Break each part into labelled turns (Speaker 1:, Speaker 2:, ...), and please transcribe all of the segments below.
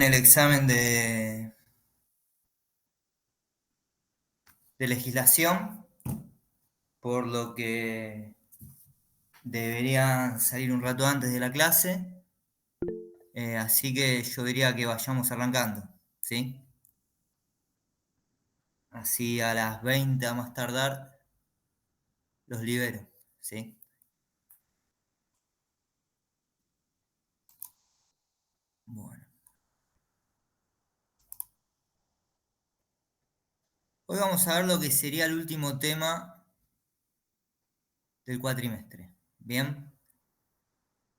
Speaker 1: El examen de legislación, por lo que debería salir un rato antes de la clase, así que yo diría que vayamos arrancando, ¿sí? Así a las 20 a más tardar los libero, ¿sí? Bueno, hoy vamos a ver lo que sería el último tema del cuatrimestre, ¿bien?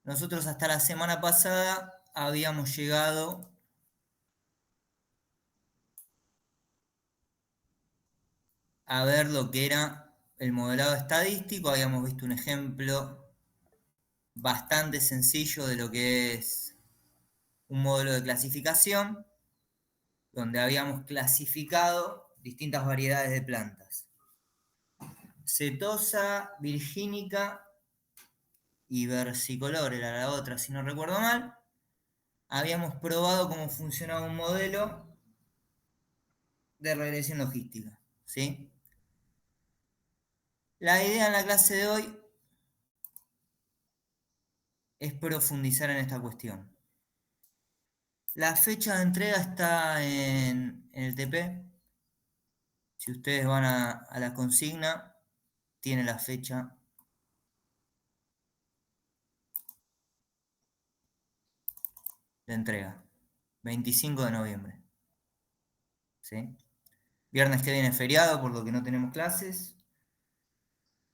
Speaker 1: Nosotros hasta la semana pasada habíamos llegado a ver lo que era el modelado estadístico, habíamos visto un ejemplo bastante sencillo de lo que es un modelo de clasificación, donde habíamos clasificado distintas variedades de plantas. Setosa, virgínica y versicolor era la otra, si no recuerdo mal. Habíamos probado cómo funcionaba un modelo de regresión logística, ¿sí? La idea en la clase de hoy es profundizar en esta cuestión. La fecha de entrega está en el TP. Si ustedes van a la consigna, tiene la fecha de entrega, 25 de noviembre. ¿Sí? Viernes que viene es feriado, por lo que no tenemos clases.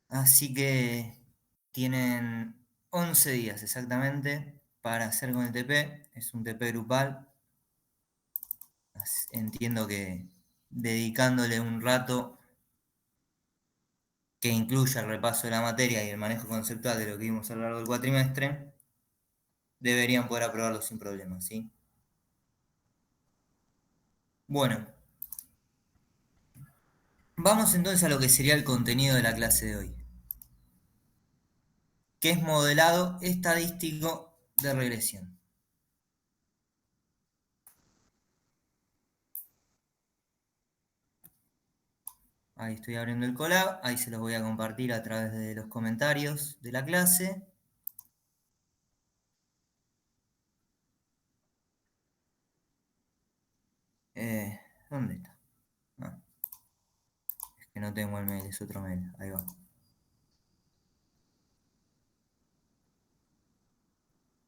Speaker 1: Así que tienen 11 días exactamente para hacer con el TP. Es un TP grupal. Entiendo que dedicándole un rato que incluya el repaso de la materia y el manejo conceptual de lo que vimos a lo largo del cuatrimestre, deberían poder aprobarlo sin problemas, ¿sí? Bueno, vamos entonces a lo que sería el contenido de la clase de hoy, que es modelado estadístico de regresión. Ahí estoy abriendo el Colab, ahí se los voy a compartir a través de los comentarios de la clase. Eh, ¿Dónde está? No, es que no tengo el mail, es otro mail. Ahí va.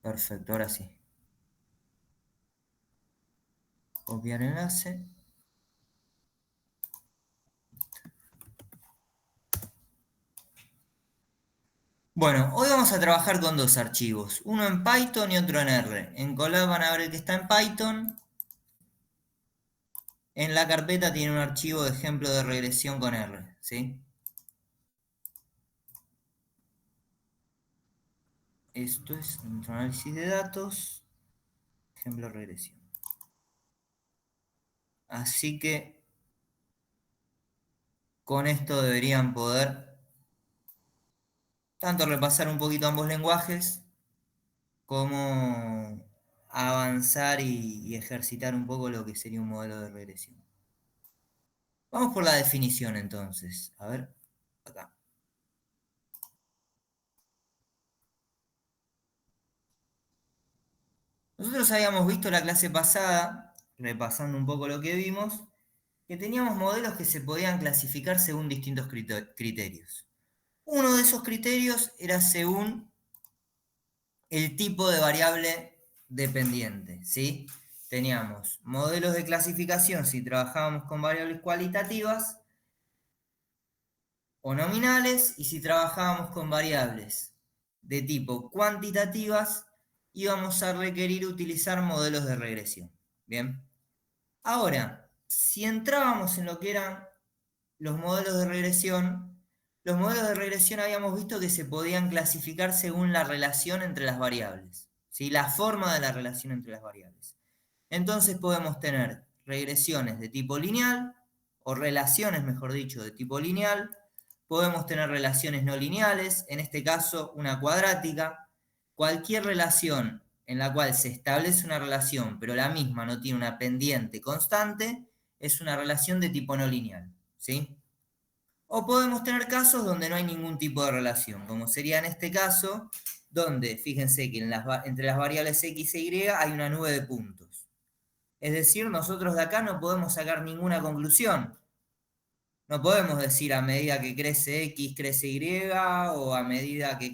Speaker 1: Perfecto, ahora sí. Copiar enlace. Bueno, hoy vamos a trabajar con dos archivos, uno en Python y otro en R. En Colab van a ver el que está en Python. En la carpeta tiene un archivo de ejemplo de regresión con R, ¿sí? Esto es nuestro análisis de datos, ejemplo de regresión. Así que con esto deberían poder tanto repasar un poquito ambos lenguajes como avanzar y ejercitar un poco lo que sería un modelo de regresión. Vamos por la definición entonces. A ver, acá. Nosotros habíamos visto la clase pasada, repasando un poco lo que vimos, que teníamos modelos que se podían clasificar según distintos criterios. Uno de esos criterios era según el tipo de variable dependiente, ¿sí? Teníamos modelos de clasificación si trabajábamos con variables cualitativas o nominales, y si trabajábamos con variables de tipo cuantitativas, íbamos a requerir utilizar modelos de regresión. Bien. Ahora, si entrábamos en lo que eran los modelos de regresión habíamos visto que se podían clasificar según la relación entre las variables, ¿sí? La forma de la relación entre las variables. Entonces podemos tener regresiones de tipo lineal, o relaciones, mejor dicho, de tipo lineal. Podemos tener relaciones no lineales, en este caso una cuadrática. Cualquier relación en la cual se establece una relación, pero la misma no tiene una pendiente constante, es una relación de tipo no lineal, ¿sí? O podemos tener casos donde no hay ningún tipo de relación, como sería en este caso, donde fíjense que entre las variables x e y hay una nube de puntos. Es decir, nosotros de acá no podemos sacar ninguna conclusión. No podemos decir a medida que crece x crece y, o a medida que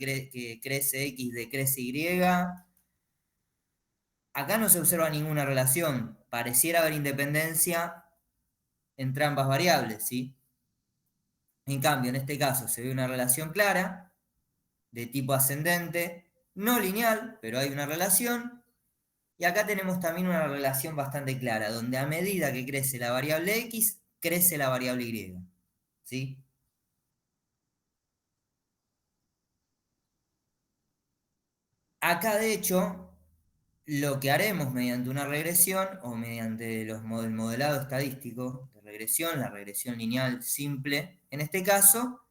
Speaker 1: crece x decrece y. Acá no se observa ninguna relación. Pareciera haber independencia entre ambas variables, ¿sí? En cambio, en este caso se ve una relación clara, de tipo ascendente, no lineal, pero hay una relación. Y acá tenemos también una relación bastante clara, donde a medida que crece la variable x, crece la variable y, ¿sí? Acá, de hecho, lo que haremos mediante una regresión o mediante el modelado estadístico de regresión, la regresión lineal simple, en este caso,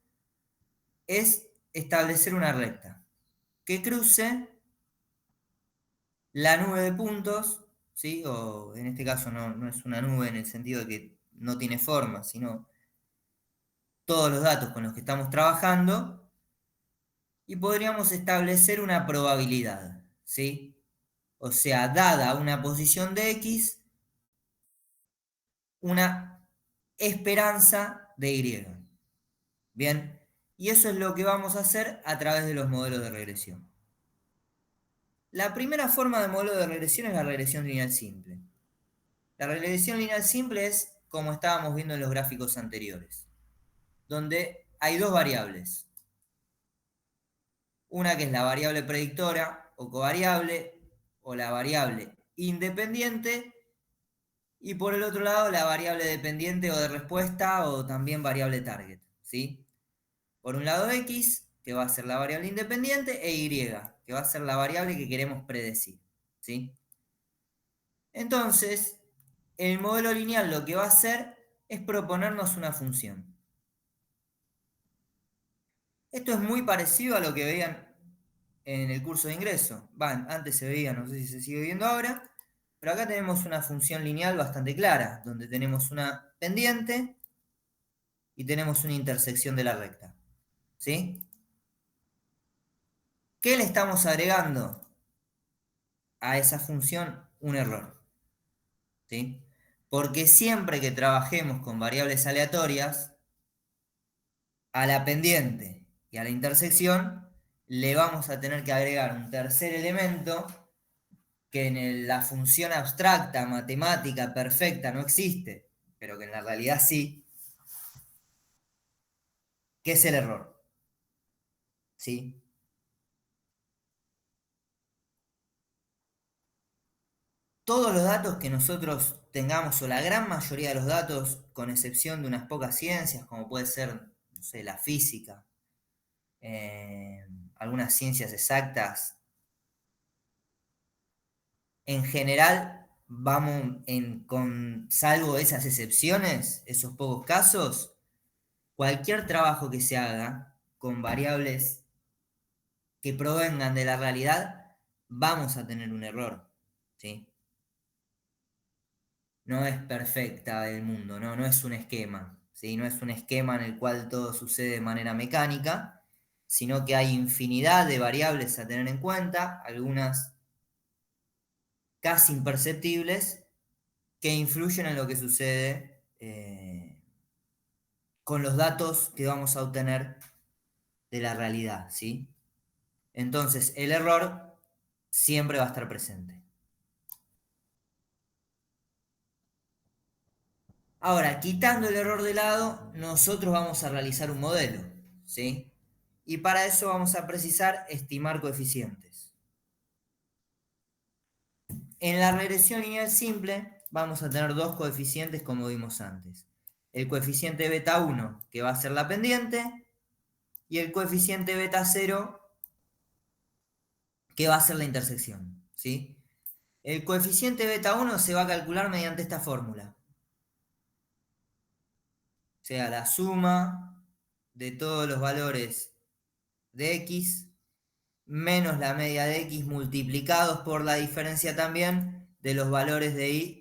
Speaker 1: es establecer una recta que cruce la nube de puntos, ¿sí? O en este caso no es una nube en el sentido de que no tiene forma, sino todos los datos con los que estamos trabajando, y podríamos establecer una probabilidad, ¿sí? O sea, dada una posición de x, una esperanza de y. Bien, y eso es lo que vamos a hacer a través de los modelos de regresión. La primera forma de modelo de regresión es la regresión lineal simple. La regresión lineal simple es como estábamos viendo en los gráficos anteriores, donde hay dos variables. Una que es la variable predictora o covariable, o la variable independiente, y por el otro lado la variable dependiente o de respuesta, o también variable target, ¿sí? Por un lado x, que va a ser la variable independiente, e y, que va a ser la variable que queremos predecir, ¿sí? Entonces, el modelo lineal lo que va a hacer es proponernos una función. Esto es muy parecido a lo que veían en el curso de ingreso. Antes se veía, no sé si se sigue viendo ahora, pero acá tenemos una función lineal bastante clara, donde tenemos una pendiente y tenemos una intersección de la recta, ¿sí? ¿Qué le estamos agregando a esa función? Un error, ¿sí? Porque siempre que trabajemos con variables aleatorias, a la pendiente y a la intersección le vamos a tener que agregar un tercer elemento que en la función abstracta, matemática, perfecta no existe, pero que en la realidad sí, que es el error, ¿sí? Todos los datos que nosotros tengamos, o la gran mayoría de los datos, con excepción de unas pocas ciencias, como puede ser, no sé, la física, algunas ciencias exactas, en general, salvo esas excepciones, esos pocos casos, cualquier trabajo que se haga con variables que provengan de la realidad, vamos a tener un error, ¿sí? No es perfecta el mundo, no es un esquema, ¿sí? No es un esquema en el cual todo sucede de manera mecánica, sino que hay infinidad de variables a tener en cuenta, algunas casi imperceptibles, que influyen en lo que sucede con los datos que vamos a obtener de la realidad, ¿sí? Entonces, el error siempre va a estar presente. Ahora, quitando el error de lado, nosotros vamos a realizar un modelo, ¿sí? Y para eso vamos a precisar estimar coeficientes. En la regresión lineal simple vamos a tener dos coeficientes como vimos antes. El coeficiente beta 1, que va a ser la pendiente, y el coeficiente beta 0, que va a ser la intersección, ¿sí? El coeficiente beta 1 se va a calcular mediante esta fórmula. O sea, la suma de todos los valores de x menos la media de x multiplicados por la diferencia también de los valores de y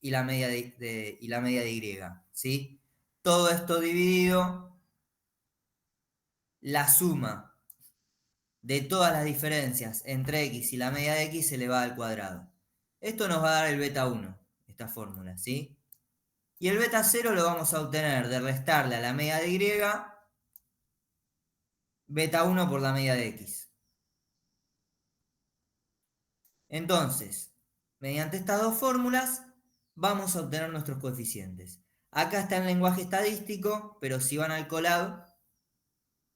Speaker 1: y la media y la media de y, ¿sí? Todo esto dividido, la suma de todas las diferencias entre x y la media de x elevada al cuadrado. Esto nos va a dar el beta 1, esta fórmula, ¿sí? Y el beta 0 lo vamos a obtener de restarle a la media de y beta 1 por la media de x. Entonces, mediante estas dos fórmulas vamos a obtener nuestros coeficientes. Acá está en lenguaje estadístico, pero si van al Colab,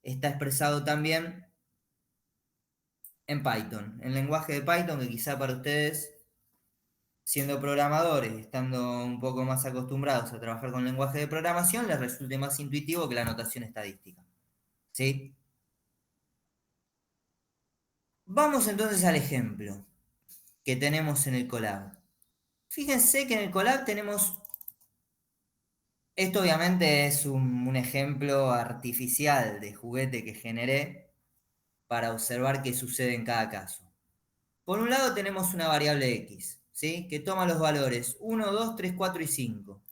Speaker 1: está expresado también en Python, en lenguaje de Python, que quizá para ustedes, siendo programadores, estando un poco más acostumbrados a trabajar con lenguaje de programación, les resulte más intuitivo que la notación estadística. ¿Sí? Vamos entonces al ejemplo que tenemos en el Colab. Fíjense que en el Colab tenemos, esto obviamente es un ejemplo artificial de juguete que generé para observar qué sucede en cada caso. Por un lado tenemos una variable x, ¿sí? Que toma los valores 1, 2, 3, 4 y 5.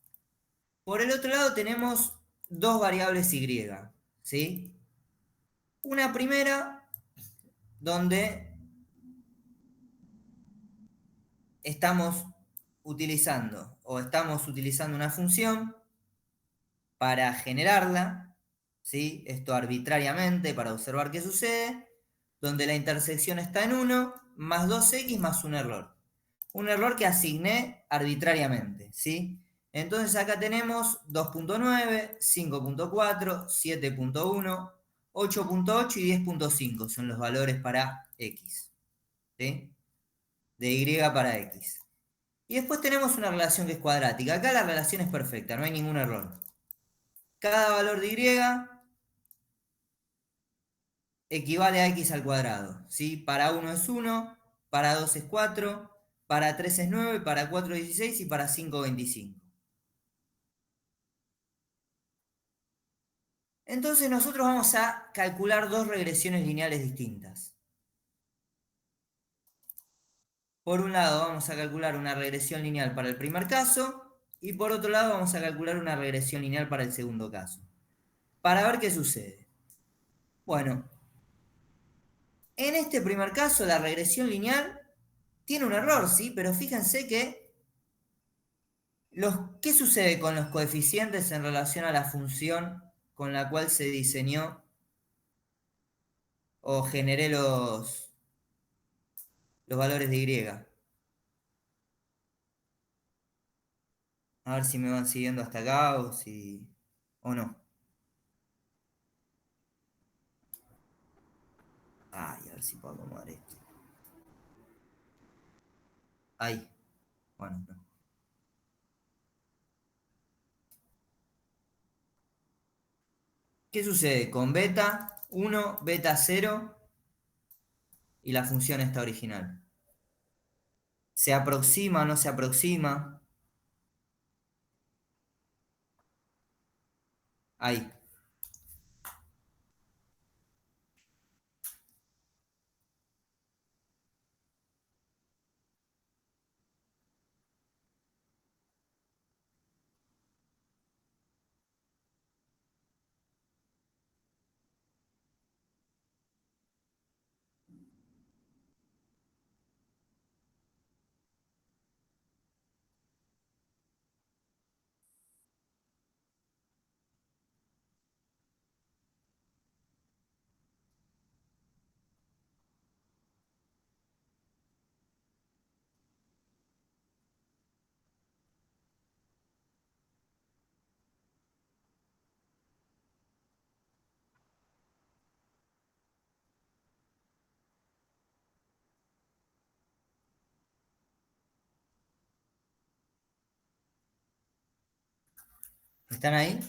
Speaker 1: Por el otro lado tenemos dos variables y, ¿sí? Una primera donde estamos utilizando una función para generarla, ¿sí? Esto arbitrariamente para observar qué sucede, donde la intersección está en 1, más 2x más un error. Un error que asigné arbitrariamente, ¿sí? Entonces acá tenemos 2.9, 5.4, 7.1, 8.8 y 10.5 son los valores para x, ¿sí? De y para x. Y después tenemos una relación que es cuadrática. Acá la relación es perfecta, no hay ningún error. Cada valor de y equivale a x al cuadrado, ¿sí? Para 1 es 1, para 2 es 4, para 3 es 9, para 4 es 16 y para 5 25. Entonces nosotros vamos a calcular dos regresiones lineales distintas. Por un lado vamos a calcular una regresión lineal para el primer caso y por otro lado vamos a calcular una regresión lineal para el segundo caso. Para ver qué sucede. Bueno, en este primer caso la regresión lineal tiene un error, ¿sí? Pero fíjense que ¿qué sucede con los coeficientes en relación a la función con la cual se diseñó o generé los valores de y? A ver si me van siguiendo hasta acá o no. Ay, a ver si puedo acomodar esto. Ahí. Bueno, no. ¿Qué sucede con beta 1, beta 0 y la función esta original? ¿Se aproxima o no se aproxima? Ahí. ¿Están ahí?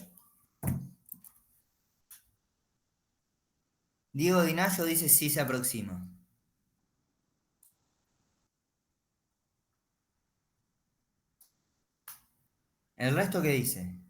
Speaker 1: Diego Dinayo dice sí se aproxima. ¿El resto qué dice?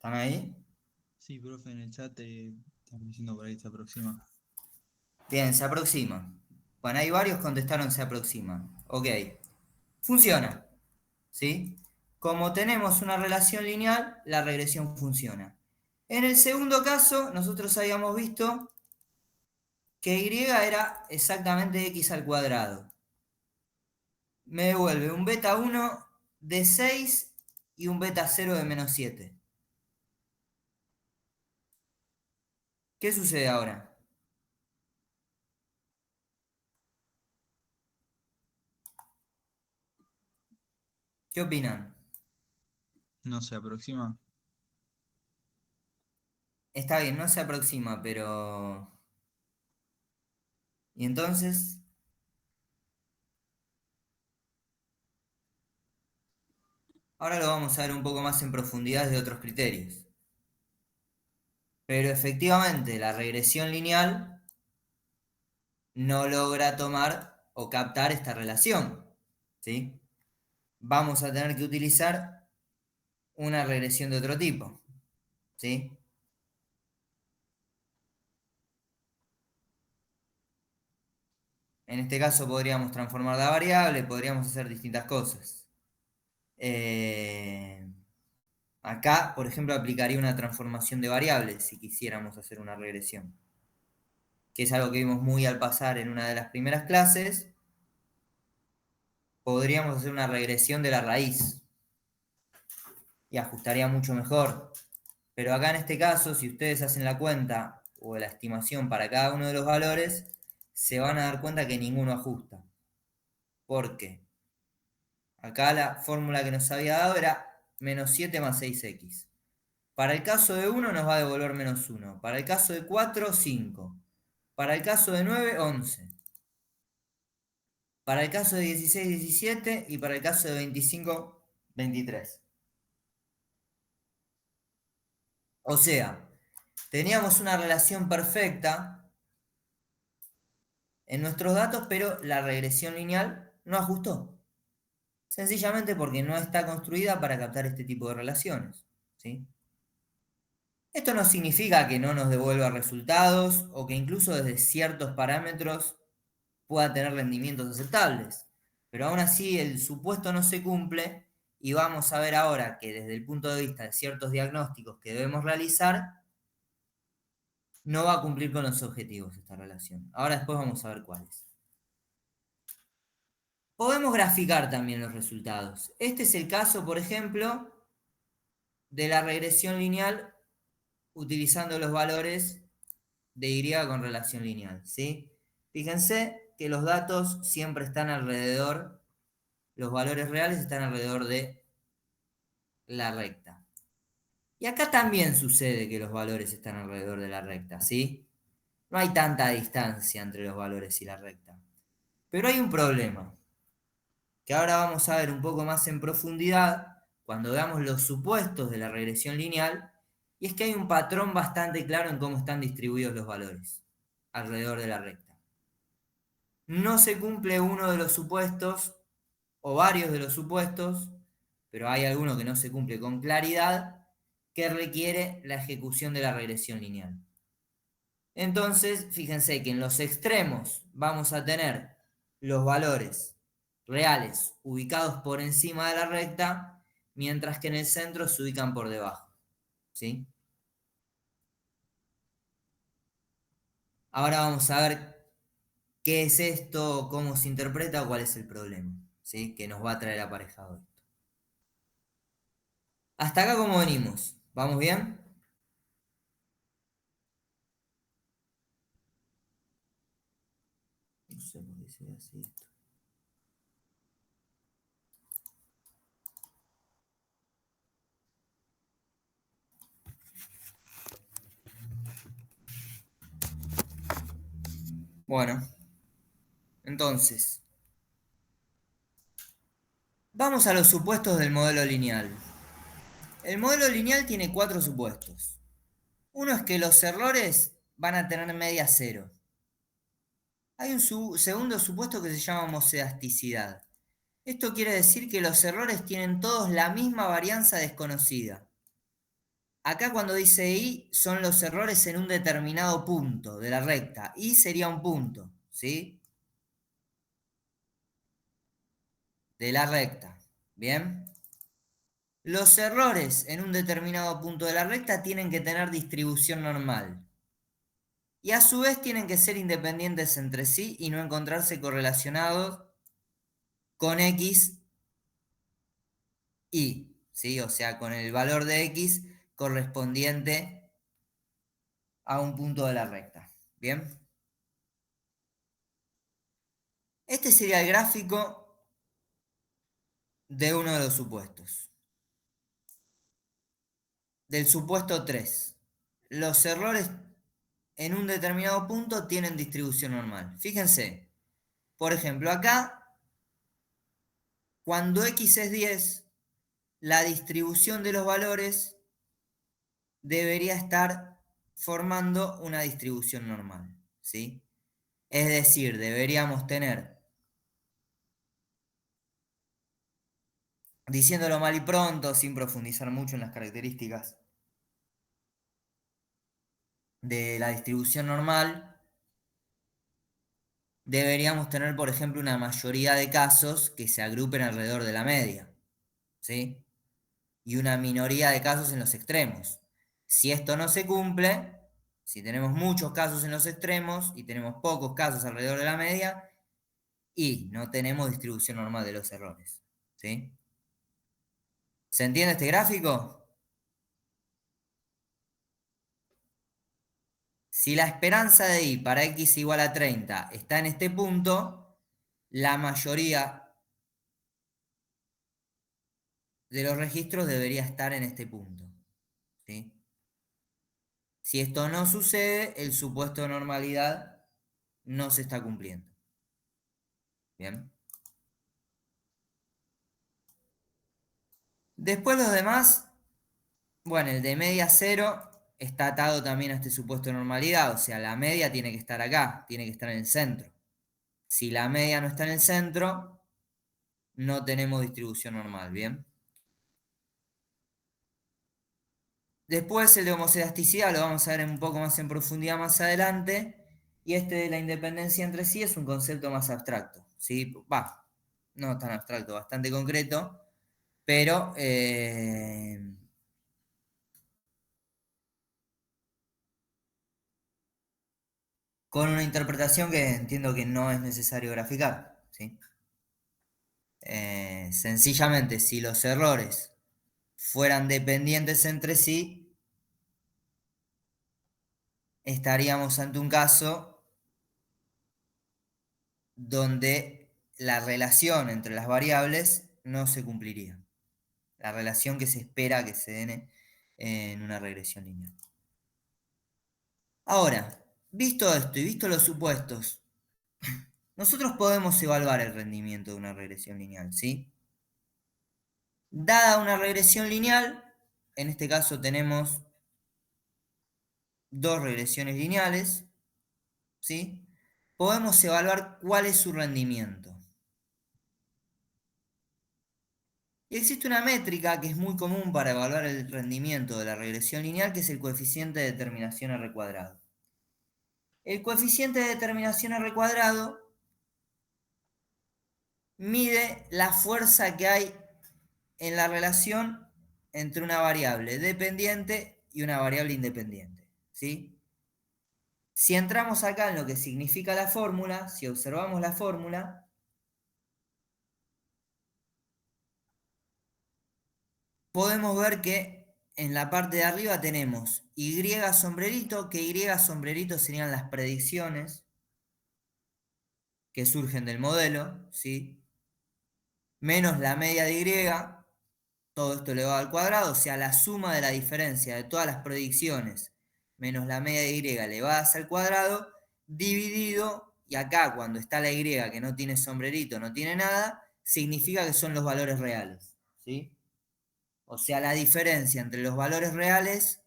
Speaker 1: ¿Están ahí?
Speaker 2: Sí, profe, en el chat están diciendo por ahí se aproxima.
Speaker 1: Bien, se aproxima. Bueno, hay varios contestaron se aproxima. Ok. Funciona. ¿Sí? Como tenemos una relación lineal, la regresión funciona. En el segundo caso, nosotros habíamos visto que y era exactamente x al cuadrado. Me devuelve un beta 1 de 6 y un beta 0 de -7. ¿Qué sucede ahora? ¿Qué opinan?
Speaker 2: No se aproxima.
Speaker 1: Está bien, no se aproxima, pero... ¿Y entonces? Ahora lo vamos a ver un poco más en profundidad de otros criterios. Pero efectivamente, la regresión lineal no logra tomar o captar esta relación. ¿Sí? Vamos a tener que utilizar una regresión de otro tipo. ¿Sí? En este caso podríamos transformar la variable, podríamos hacer distintas cosas. Eh, Acá, por ejemplo, aplicaría una transformación de variables si quisiéramos hacer una regresión, que es algo que vimos muy al pasar en una de las primeras clases. Podríamos hacer una regresión de la raíz y ajustaría mucho mejor. Pero acá en este caso, si ustedes hacen la cuenta o la estimación para cada uno de los valores, se van a dar cuenta que ninguno ajusta. ¿Por qué? Acá la fórmula que nos había dado era -7 más 6x. Para el caso de 1 nos va a devolver -1. Para el caso de 4, 5. Para el caso de 9, 11. Para el caso de 16, 17. Y para el caso de 25, 23. O sea, teníamos una relación perfecta en nuestros datos, pero la regresión lineal no ajustó. Sencillamente porque no está construida para captar este tipo de relaciones. ¿Sí? Esto no significa que no nos devuelva resultados o que incluso desde ciertos parámetros pueda tener rendimientos aceptables. Pero aún así el supuesto no se cumple y vamos a ver ahora que desde el punto de vista de ciertos diagnósticos que debemos realizar, no va a cumplir con los objetivos esta relación. Ahora después vamos a ver cuáles. Podemos graficar también los resultados. Este es el caso, por ejemplo, de la regresión lineal utilizando los valores de Y con relación lineal, ¿sí? Fíjense que los datos siempre están alrededor, los valores reales están alrededor de la recta. Y acá también sucede que los valores están alrededor de la recta, ¿sí? No hay tanta distancia entre los valores y la recta. Pero hay un problema, que ahora vamos a ver un poco más en profundidad cuando veamos los supuestos de la regresión lineal, y es que hay un patrón bastante claro en cómo están distribuidos los valores alrededor de la recta. No se cumple uno de los supuestos o varios de los supuestos, pero hay alguno que no se cumple con claridad, que requiere la ejecución de la regresión lineal. Entonces, fíjense que en los extremos vamos a tener los valores reales ubicados por encima de la recta, mientras que en el centro se ubican por debajo. ¿Sí? Ahora vamos a ver qué es esto, cómo se interpreta o cuál es el problema, ¿sí? Que nos va a traer aparejado esto. Hasta acá, ¿cómo venimos? ¿Vamos bien? No sé por qué se ve así esto. Bueno, entonces, vamos a los supuestos del modelo lineal. El modelo lineal tiene cuatro supuestos. Uno es que los errores van a tener media cero. Hay un segundo supuesto que se llama homocedasticidad. Esto quiere decir que los errores tienen todos la misma varianza desconocida. Acá cuando dice I son los errores en un determinado punto de la recta. I sería un punto, ¿sí? De la recta. ¿Bien? Los errores en un determinado punto de la recta tienen que tener distribución normal. Y a su vez tienen que ser independientes entre sí y no encontrarse correlacionados con X y, ¿sí? O sea, con el valor de X correspondiente a un punto de la recta. ¿Bien? Este sería el gráfico de uno de los supuestos. Del supuesto 3. Los errores en un determinado punto tienen distribución normal. Fíjense, por ejemplo, acá, cuando X es 10, la distribución de los valores debería estar formando una distribución normal, ¿sí? Es decir, deberíamos tener, diciéndolo mal y pronto, sin profundizar mucho en las características de la distribución normal, deberíamos tener, por ejemplo, una mayoría de casos que se agrupen alrededor de la media, ¿sí? Y una minoría de casos en los extremos. Si esto no se cumple, si tenemos muchos casos en los extremos y tenemos pocos casos alrededor de la media, y no tenemos distribución normal de los errores, ¿sí? ¿Se entiende este gráfico? Si la esperanza de I para X igual a 30 está en este punto, la mayoría de los registros debería estar en este punto, ¿sí? Si esto no sucede, el supuesto de normalidad no se está cumpliendo. Bien. Después los demás, bueno, el de media cero está atado también a este supuesto de normalidad, o sea, la media tiene que estar acá, tiene que estar en el centro. Si la media no está en el centro, no tenemos distribución normal, ¿bien? Después el de homoselasticidad lo vamos a ver un poco más en profundidad más adelante. Y este de la independencia entre sí es un concepto más abstracto, ¿sí? Va, no tan abstracto, bastante concreto, pero con una interpretación que entiendo que no es necesario graficar, ¿sí? Sencillamente, si los errores fueran dependientes entre sí, estaríamos ante un caso donde la relación entre las variables no se cumpliría. La relación que se espera que se den en una regresión lineal. Ahora, visto esto y visto los supuestos, nosotros podemos evaluar el rendimiento de una regresión lineal, ¿sí? Dada una regresión lineal, en este caso tenemos dos regresiones lineales, ¿sí? Podemos evaluar cuál es su rendimiento. Y existe una métrica que es muy común para evaluar el rendimiento de la regresión lineal, que es el coeficiente de determinación R cuadrado. El coeficiente de determinación R cuadrado mide la fuerza que hay en la relación entre una variable dependiente y una variable independiente, ¿sí? Si entramos acá en lo que significa la fórmula, si observamos la fórmula, podemos ver que en la parte de arriba tenemos Y sombrerito, que Y sombrerito serían las predicciones que surgen del modelo, ¿sí? Menos la media de Y, todo esto elevado al cuadrado, o sea, la suma de la diferencia de todas las predicciones menos la media de Y elevadas al cuadrado, dividido, y acá cuando está la Y que no tiene sombrerito, no tiene nada, significa que son los valores reales, ¿sí? O sea, la diferencia entre los valores reales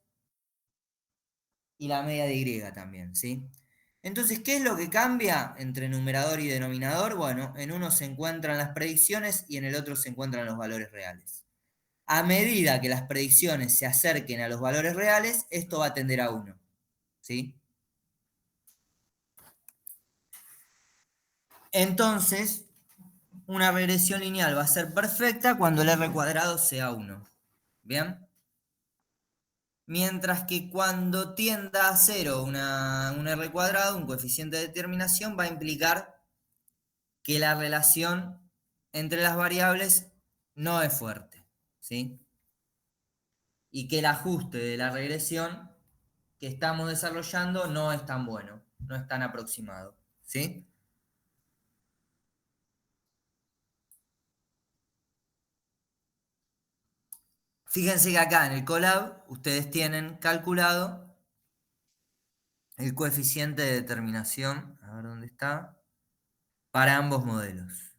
Speaker 1: y la media de Y también, ¿sí? Entonces, ¿qué es lo que cambia entre numerador y denominador? Bueno, en uno se encuentran las predicciones y en el otro se encuentran los valores reales. A medida que las predicciones se acerquen a los valores reales, esto va a tender a 1. ¿Sí? Entonces, una regresión lineal va a ser perfecta cuando el r cuadrado sea 1. ¿Bien? Mientras que cuando tienda a 0 un r cuadrado, un coeficiente de determinación, va a implicar que la relación entre las variables no es fuerte. ¿Sí? Y que el ajuste de la regresión que estamos desarrollando no es tan bueno, no es tan aproximado. ¿Sí? Fíjense que acá en el Colab ustedes tienen calculado el coeficiente de determinación, a ver dónde está, para ambos modelos.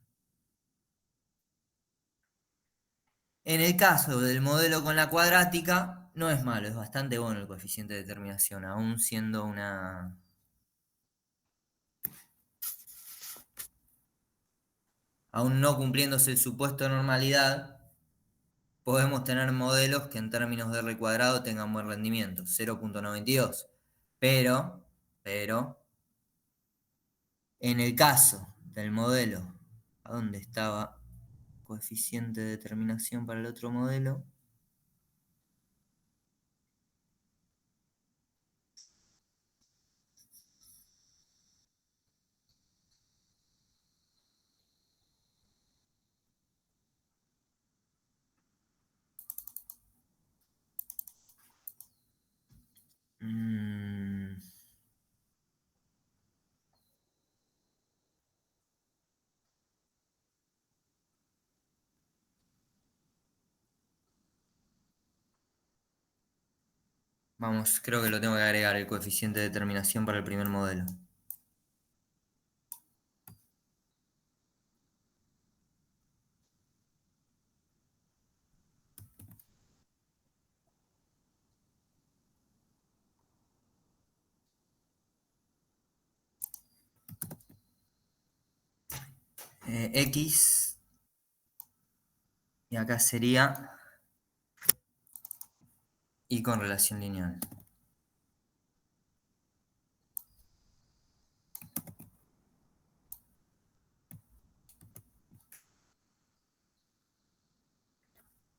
Speaker 1: En el caso del modelo con la cuadrática, no es malo, es bastante bueno el coeficiente de determinación, aún siendo aún no cumpliéndose el supuesto de normalidad, podemos tener modelos que en términos de R cuadrado tengan buen rendimiento, 0,92. Pero, en el caso del modelo, ¿a dónde estaba coeficiente de determinación para el otro modelo? Mm, Vamos, creo que lo tengo que agregar, el coeficiente de determinación para el primer modelo. X, y acá sería y con relación lineal.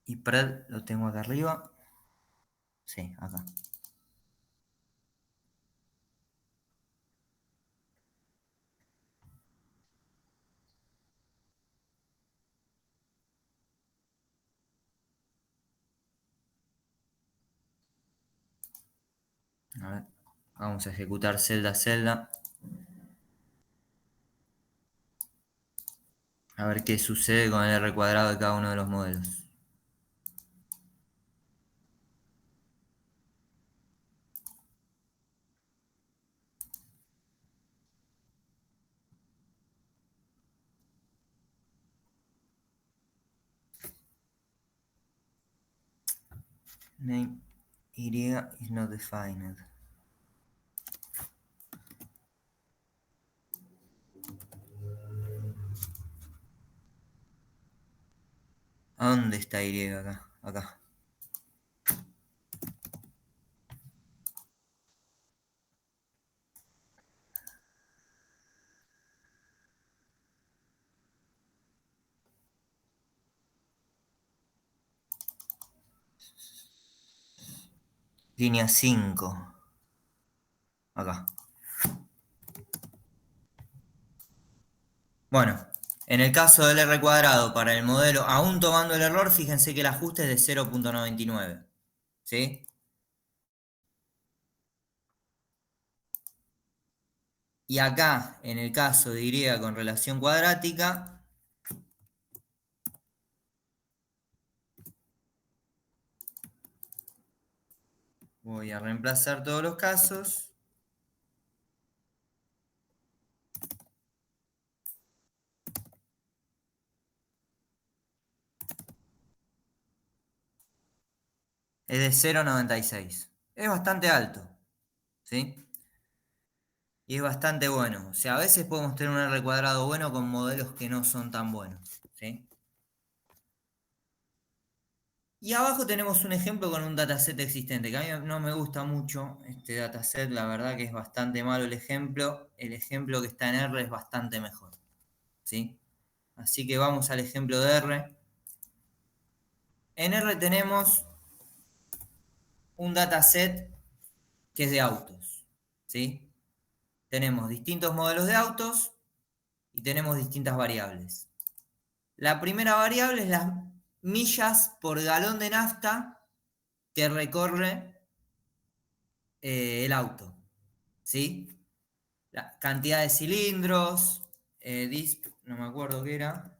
Speaker 1: Y pred lo tengo acá arriba. Sí, acá. A ver, vamos a ejecutar celda a celda. A ver qué sucede con el R cuadrado de cada uno de los modelos. Name Y is not defined. ¿A dónde está Y acá? Acá. Línea 5. Acá. Bueno, en el caso del R cuadrado para el modelo, aún tomando el error, fíjense que el ajuste es de 0,99. ¿Sí? Y acá, en el caso de Y con relación cuadrática, voy a reemplazar todos los casos. Es de 0,96. Es bastante alto. ¿Sí? Y es bastante bueno. O sea, a veces podemos tener un R cuadrado bueno con modelos que no son tan buenos. ¿Sí? Y abajo tenemos un ejemplo con un dataset existente, que a mí no me gusta mucho este dataset, la verdad que es bastante malo el ejemplo. El ejemplo que está en R es bastante mejor, ¿sí? Así que vamos al ejemplo de R. En R tenemos un dataset que es de autos, ¿sí? Tenemos distintos modelos de autos y tenemos distintas variables. La primera variable es las millas por galón de nafta que recorre el auto, ¿sí? La cantidad de cilindros, no me acuerdo qué era.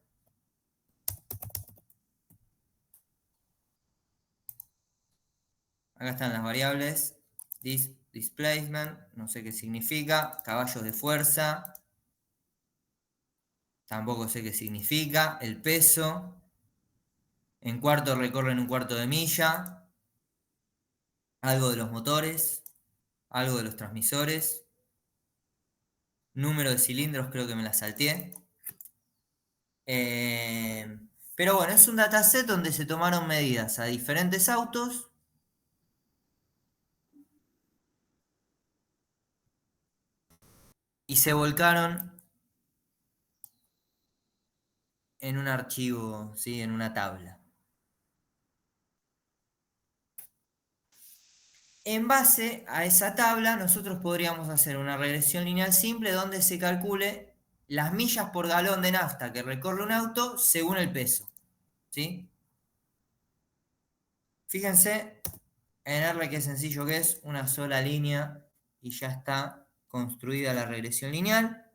Speaker 1: Acá están las variables. Displacement, no sé qué significa. Caballos de fuerza, tampoco sé qué significa. El peso. En cuarto recorren un cuarto de milla. Algo de los motores. Algo de los transmisores. Número de cilindros, creo que me la salteé. Pero bueno, es un dataset donde se tomaron medidas a diferentes autos y se volcaron en un archivo, ¿sí? En una tabla. En base a esa tabla, nosotros podríamos hacer una regresión lineal simple donde se calcule las millas por galón de nafta que recorre un auto según el peso, ¿sí? Fíjense en R qué sencillo que es, una sola línea y ya está construida la regresión lineal.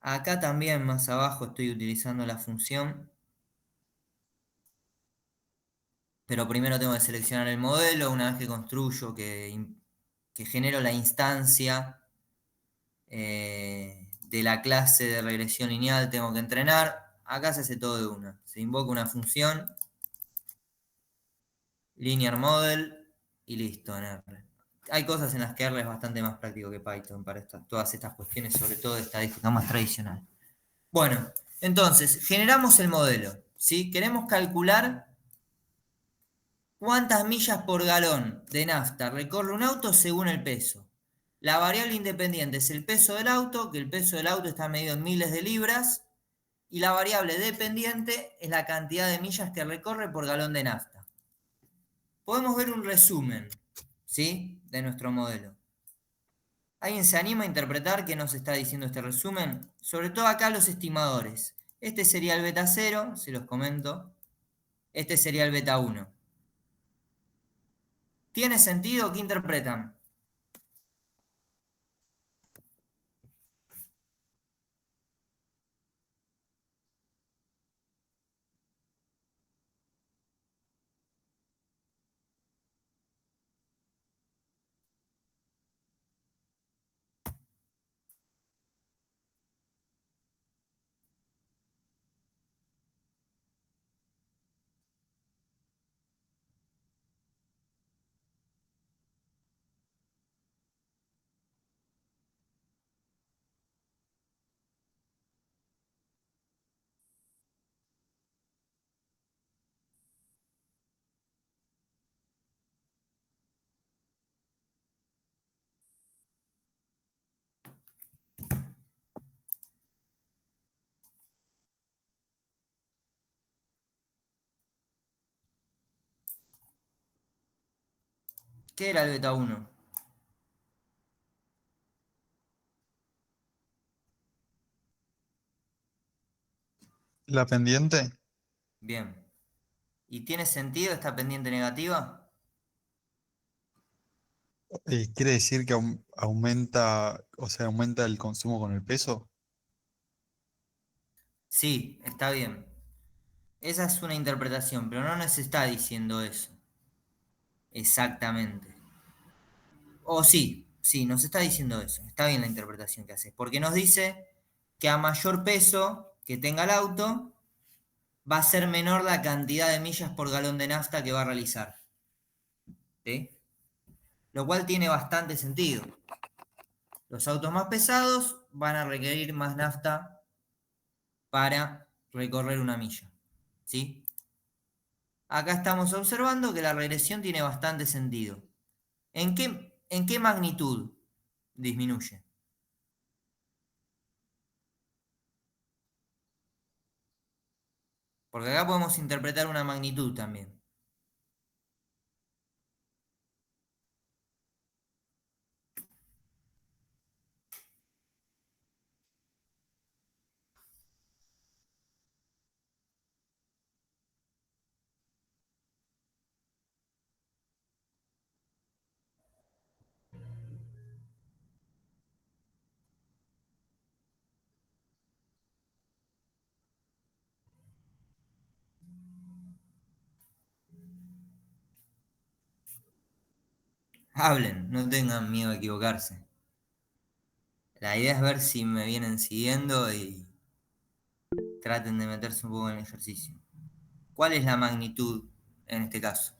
Speaker 1: Acá también más abajo estoy utilizando la función, pero primero tengo que seleccionar el modelo. Una vez que construyo, que genero la instancia de la clase de regresión lineal, tengo que entrenar. Acá se hace todo de una. Se invoca una función, linear model, y listo en R. Hay cosas en las que R es bastante más práctico que Python para todas estas cuestiones, sobre todo de estadística más tradicional. Bueno, entonces, generamos el modelo, ¿sí? Queremos calcular cuántas millas por galón de nafta recorre un auto según el peso. La variable independiente es el peso del auto, que el peso del auto está medido en miles de libras, y la variable dependiente es la cantidad de millas que recorre por galón de nafta. Podemos ver un resumen, ¿sí? De nuestro modelo. ¿Alguien se anima a interpretar qué nos está diciendo este resumen? Sobre todo acá los estimadores. Este sería el beta 0, se los comento. Este sería el beta 1. ¿Tiene sentido? ¿Qué interpretan? ¿Qué era el beta 1?
Speaker 2: La pendiente
Speaker 1: Bien. ¿Y tiene sentido esta pendiente negativa?
Speaker 2: quiere decir que aumenta, o sea, aumenta el consumo con el peso.
Speaker 1: Sí, está bien. Esa es una interpretación, pero no nos está diciendo eso exactamente. O sí, sí, nos está diciendo eso. Está bien la interpretación que hace. Porque nos dice que a mayor peso que tenga el auto, va a ser menor la cantidad de millas por galón de nafta que va a realizar. ¿Sí? Lo cual tiene bastante sentido. Los autos más pesados van a requerir más nafta para recorrer una milla. ¿Sí? acá estamos observando que la regresión tiene bastante sentido. ¿En qué magnitud disminuye? Porque acá podemos interpretar una magnitud también. Hablen, no tengan miedo a equivocarse. La idea es ver si me vienen siguiendo y traten de meterse un poco en el ejercicio. ¿Cuál es la magnitud en este caso?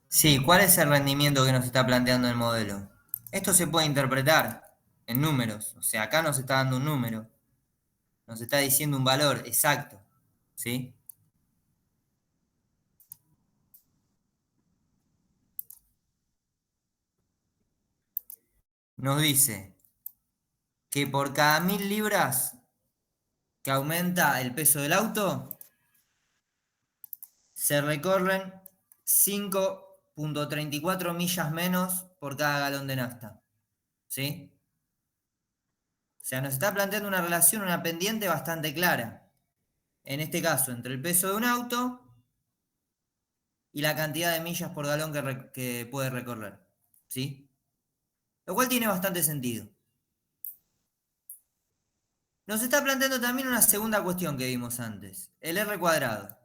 Speaker 1: Sí, ¿cuál es el rendimiento que nos está planteando el modelo? Esto se puede interpretar en números, o sea, acá nos está dando un número, nos está diciendo un valor exacto, ¿sí? Nos dice que por cada 1000 libras que aumenta el peso del auto, se recorren 5,34 millas menos por cada galón de nafta, ¿sí? O sea, nos está planteando una relación, una pendiente bastante clara. En este caso, entre el peso de un auto y la cantidad de millas por galón que puede recorrer, ¿sí? Lo cual tiene bastante sentido. Nos está planteando también una segunda cuestión que vimos antes, el R cuadrado.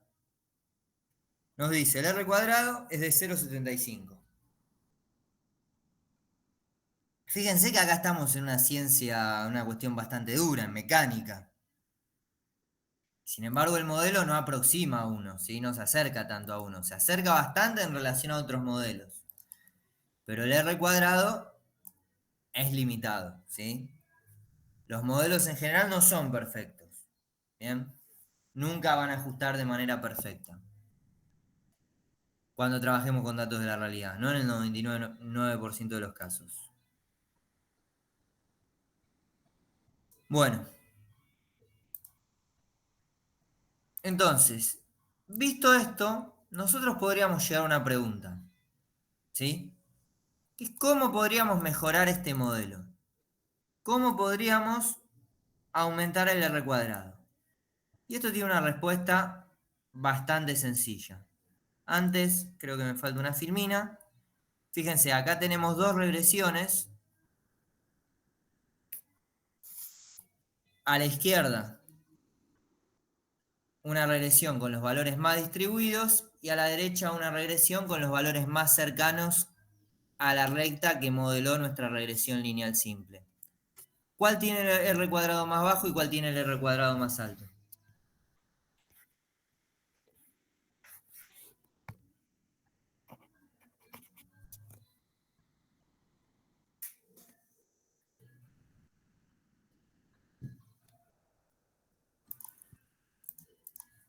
Speaker 1: Nos dice, el R cuadrado es de 0,75. Fíjense que acá estamos en una ciencia, una cuestión bastante dura, en mecánica. Sin embargo, el modelo no aproxima a uno, ¿sí? No se acerca tanto a uno. Se acerca bastante en relación a otros modelos. Pero el R cuadrado es limitado, ¿sí? Los modelos en general no son perfectos, ¿bien? Nunca van a ajustar de manera perfecta cuando trabajemos con datos de la realidad, no en el 99% de los casos. Bueno, entonces, visto esto, nosotros podríamos llegar a una pregunta, ¿sí? Que es ¿cómo podríamos mejorar este modelo? ¿Cómo podríamos aumentar el R cuadrado? Y esto tiene una respuesta bastante sencilla. Antes, creo que me falta una filmina. Fíjense, acá tenemos dos regresiones. A la izquierda, una regresión con los valores más distribuidos y a la derecha una regresión con los valores más cercanos a la recta que modeló nuestra regresión lineal simple. ¿Cuál tiene el R cuadrado más bajo y cuál tiene el R cuadrado más alto?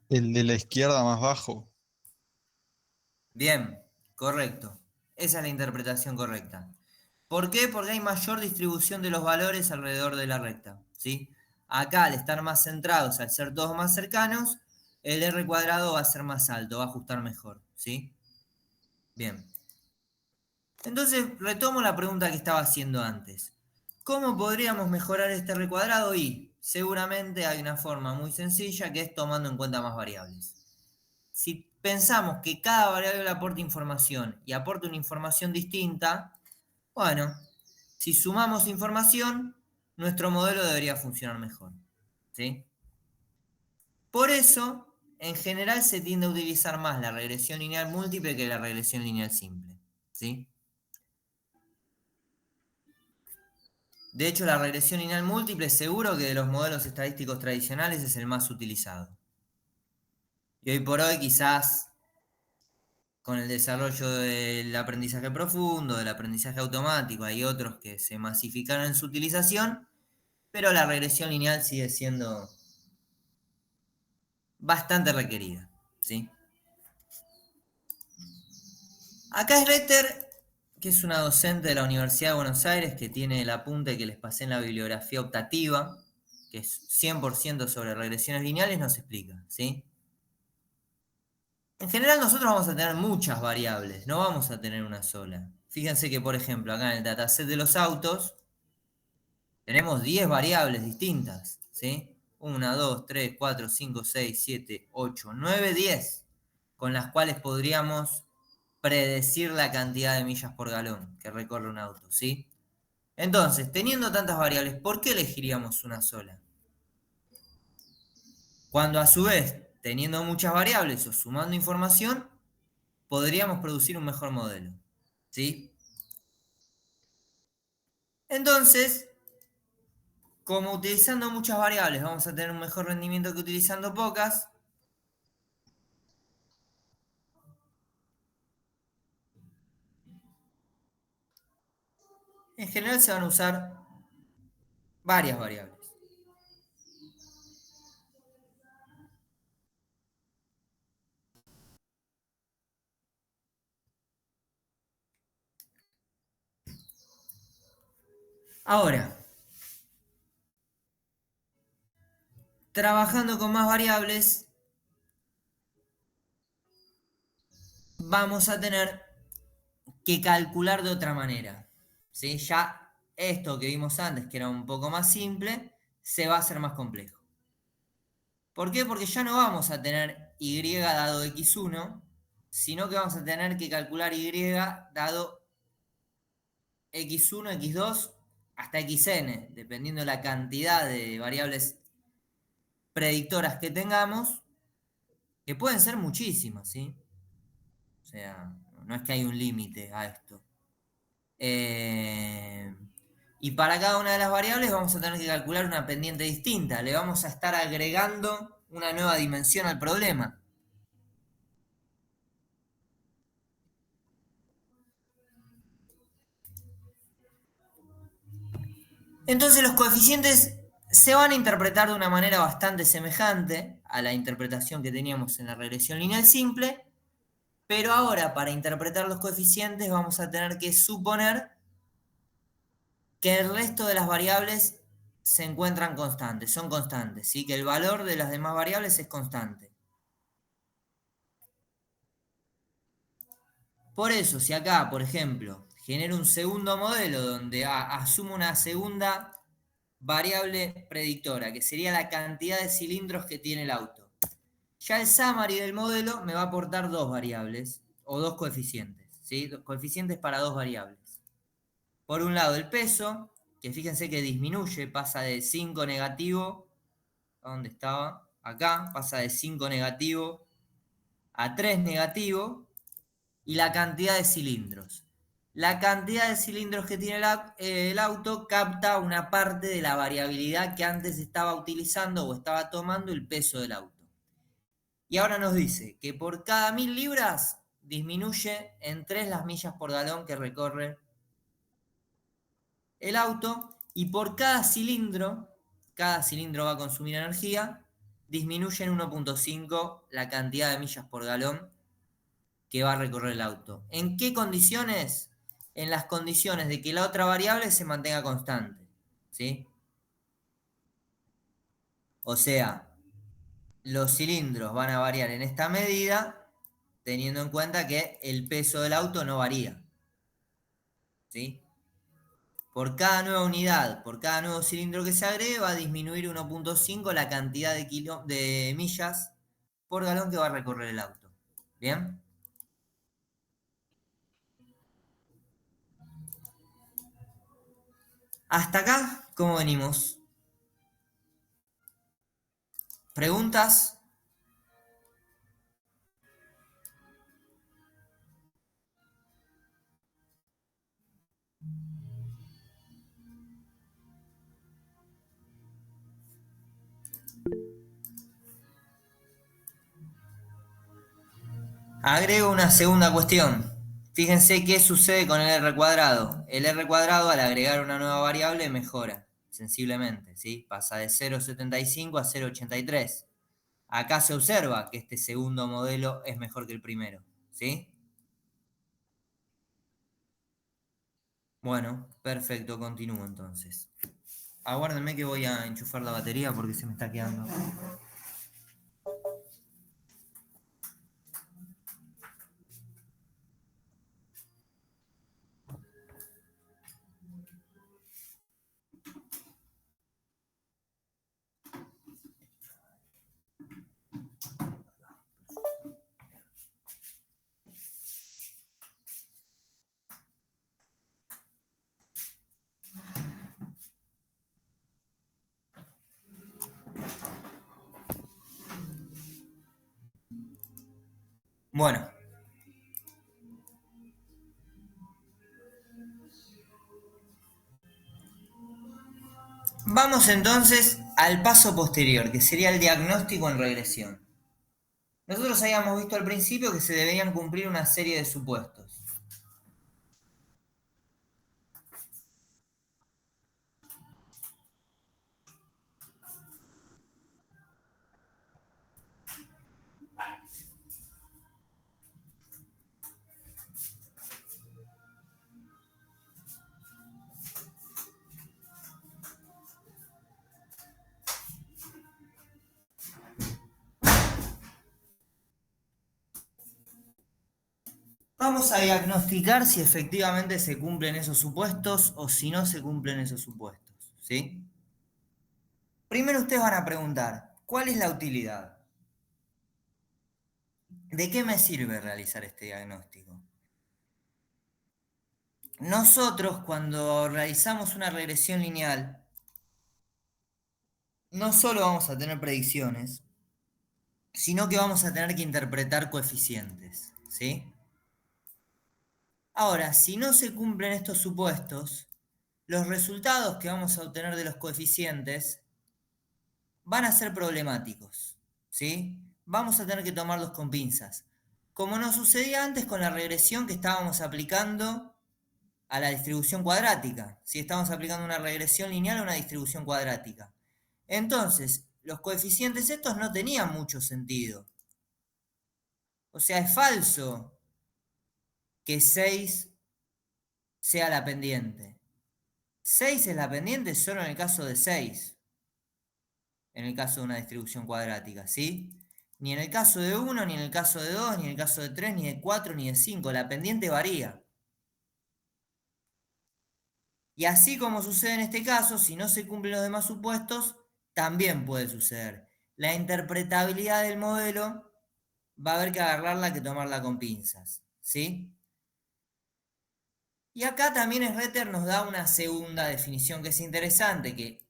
Speaker 2: El de la izquierda más bajo.
Speaker 1: Bien, correcto. Esa es la interpretación correcta. ¿Por qué? Porque hay mayor distribución de los valores alrededor de la recta, ¿sí? Acá, al estar más centrados, al ser todos más cercanos, el R cuadrado va a ser más alto, va a ajustar mejor, ¿sí? Bien. Entonces, retomo la pregunta que estaba haciendo antes. ¿Cómo podríamos mejorar este R cuadrado? Y seguramente hay una forma muy sencilla que es tomando en cuenta más variables. Si pensamos que cada variable aporta información y aporta una información distinta, bueno, si sumamos información, nuestro modelo debería funcionar mejor, ¿sí? Por eso en general se tiende a utilizar más la regresión lineal múltiple que la regresión lineal simple, ¿sí? De hecho, la regresión lineal múltiple seguro que de los modelos estadísticos tradicionales es el más utilizado. Y hoy por hoy quizás con el desarrollo del aprendizaje profundo, del aprendizaje automático, hay otros que se masificaron en su utilización, pero la regresión lineal sigue siendo bastante requerida, ¿sí? Acá es Retter, que es una docente de la Universidad de Buenos Aires que tiene el apunte que les pasé en la bibliografía optativa, que es 100% sobre regresiones lineales, nos explica, ¿sí? En general nosotros vamos a tener muchas variables, no vamos a tener una sola. Fíjense que, por ejemplo, acá en el dataset de los autos tenemos 10 variables distintas, ¿sí? 1, 2, 3, 4, 5, 6, 7, 8, 9, 10, con las cuales podríamos predecir la cantidad de millas por galón que recorre un auto, ¿sí? Entonces, teniendo tantas variables, ¿por qué elegiríamos una sola? Cuando a su vez, teniendo muchas variables o sumando información, podríamos producir un mejor modelo, ¿sí? Entonces, como utilizando muchas variables vamos a tener un mejor rendimiento que utilizando pocas, en general se van a usar varias variables. Ahora, trabajando con más variables, vamos a tener que calcular de otra manera, ¿sí? Ya esto que vimos antes, que era un poco más simple, se va a hacer más complejo. ¿Por qué? Porque ya no vamos a tener y dado x1, sino que vamos a tener que calcular y dado x1, x2 hasta xn, dependiendo de la cantidad de variables predictoras que tengamos, que pueden ser muchísimas, ¿sí? O sea, no es que hay un límite a esto. Y para cada una de las variables vamos a tener que calcular una pendiente distinta. Le vamos a estar agregando una nueva dimensión al problema. Entonces los coeficientes se van a interpretar de una manera bastante semejante a la interpretación que teníamos en la regresión lineal simple, pero ahora para interpretar los coeficientes vamos a tener que suponer que el resto de las variables se encuentran constantes, son constantes, ¿sí? Que el valor de las demás variables es constante. Por eso, si acá, por ejemplo, genero un segundo modelo donde asumo una segunda variable predictora, que sería la cantidad de cilindros que tiene el auto, ya el summary del modelo me va a aportar dos variables, o dos coeficientes, ¿sí? Coeficientes para dos variables. Por un lado, el peso, que fíjense que disminuye, pasa de 5 negativo, ¿a dónde estaba? Acá, pasa de 5 negativo a 3 negativo, y la cantidad de cilindros. La cantidad de cilindros que tiene el auto capta una parte de la variabilidad que antes estaba utilizando o estaba tomando el peso del auto. Y ahora nos dice que por cada 1000 libras disminuye en 3 las millas por galón que recorre el auto, y por cada cilindro va a consumir energía, disminuye en 1.5 la cantidad de millas por galón que va a recorrer el auto. ¿En qué condiciones? En las condiciones de que la otra variable se mantenga constante, ¿sí? O sea, los cilindros van a variar en esta medida, teniendo en cuenta que el peso del auto no varía, ¿sí? Por cada nueva unidad, por cada nuevo cilindro que se agregue, va a disminuir 1.5 la cantidad de millas por galón que va a recorrer el auto. ¿Bien? Hasta acá, ¿cómo venimos? ¿Preguntas? Agrego una segunda cuestión. Fíjense qué sucede con el r cuadrado. El r cuadrado al agregar una nueva variable mejora sensiblemente, ¿sí? Pasa de 0,75 a 0,83. Acá se observa que este segundo modelo es mejor que el primero, ¿sí? Bueno, perfecto, continúo entonces. Aguárdenme que voy a enchufar la batería porque se me está quedando. Bueno, vamos entonces al paso posterior, que sería el diagnóstico en regresión. Nosotros habíamos visto al principio que se deberían cumplir una serie de supuestos. Vamos a diagnosticar si efectivamente se cumplen esos supuestos o si no se cumplen esos supuestos, ¿sí? Primero ustedes van a preguntar, ¿cuál es la utilidad? ¿De qué me sirve realizar este diagnóstico? Nosotros cuando realizamos una regresión lineal, no solo vamos a tener predicciones, sino que vamos a tener que interpretar coeficientes, ¿sí? Ahora, si no se cumplen estos supuestos, los resultados que vamos a obtener de los coeficientes van a ser problemáticos, ¿sí? Vamos a tener que tomarlos con pinzas. Como nos sucedía antes con la regresión que estábamos aplicando a la distribución cuadrática, si estamos aplicando una regresión lineal a una distribución cuadrática. Entonces, los coeficientes estos no tenían mucho sentido. O sea, es falso que 6 sea la pendiente. 6 es la pendiente solo en el caso de 6, en el caso de una distribución cuadrática, ¿sí? Ni en el caso de 1, ni en el caso de 2, ni en el caso de 3, ni de 4, ni de 5. La pendiente varía. Y así como sucede en este caso, si no se cumplen los demás supuestos, también puede suceder. La interpretabilidad del modelo va a haber que agarrarla que tomarla con pinzas, ¿sí? Y acá también Schroeter nos da una segunda definición que es interesante, que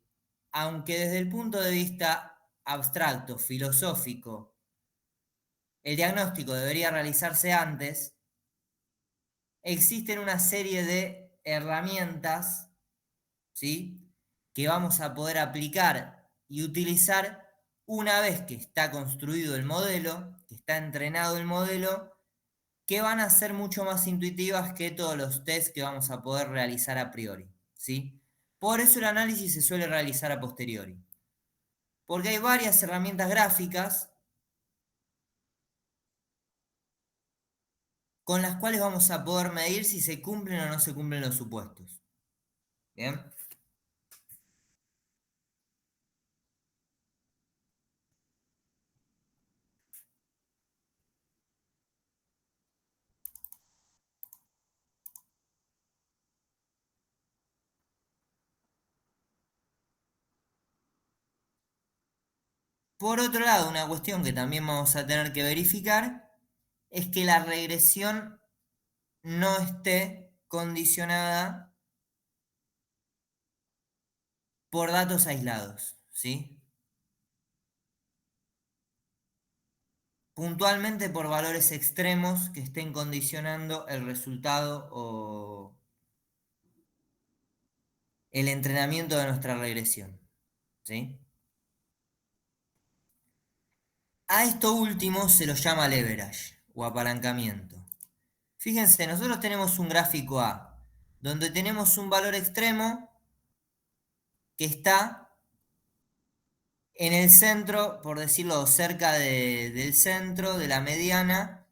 Speaker 1: aunque desde el punto de vista abstracto, filosófico, el diagnóstico debería realizarse antes, existen una serie de herramientas, ¿sí?, que vamos a poder aplicar y utilizar una vez que está construido el modelo, que está entrenado el modelo, que van a ser mucho más intuitivas que todos los tests que vamos a poder realizar a priori, ¿sí? Por eso el análisis se suele realizar a posteriori, porque hay varias herramientas gráficas con las cuales vamos a poder medir si se cumplen o no se cumplen los supuestos. ¿Bien? Por otro lado, una cuestión que también vamos a tener que verificar es que la regresión no esté condicionada por datos aislados, ¿sí? Puntualmente por valores extremos que estén condicionando el resultado o el entrenamiento de nuestra regresión, ¿sí? A esto último se lo llama leverage. o apalancamiento. Fíjense, nosotros tenemos un gráfico A, donde tenemos un valor extremo que está en el centro, por decirlo, cerca del centro, de la mediana,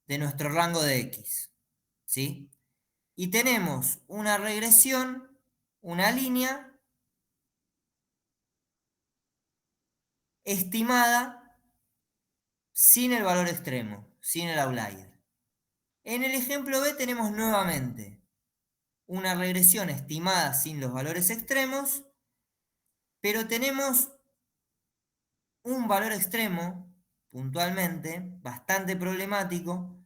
Speaker 1: de nuestro rango de X. ¿Sí? Y tenemos una regresión, una línea estimada sin el valor extremo, sin el outlier. En el ejemplo B tenemos nuevamente una regresión estimada sin los valores extremos, pero tenemos un valor extremo, puntualmente, bastante problemático,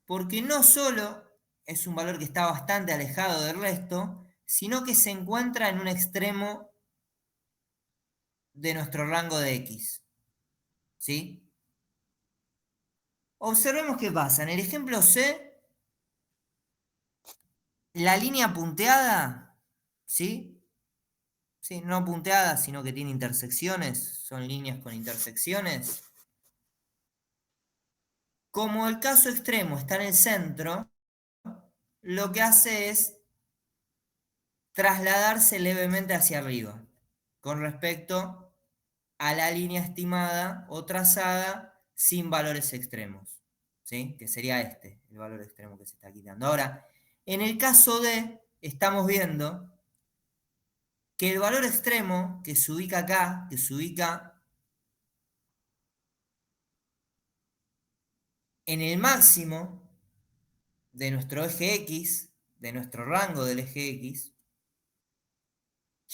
Speaker 1: porque no solo es un valor que está bastante alejado del resto, sino que se encuentra en un extremo de nuestro rango de X. ¿Sí? Observemos qué pasa. En el ejemplo C, la línea punteada, ¿sí? Sí, no punteada, sino que tiene intersecciones, son líneas con intersecciones. Como el caso extremo está en el centro, lo que hace es trasladarse levemente hacia arriba con respecto a la línea estimada o trazada sin valores extremos, ¿sí? Que sería este, el valor extremo que se está quitando. Ahora, en el caso de, estamos viendo que el valor extremo que se ubica acá, que se ubica en el máximo de nuestro eje X, de nuestro rango del eje X,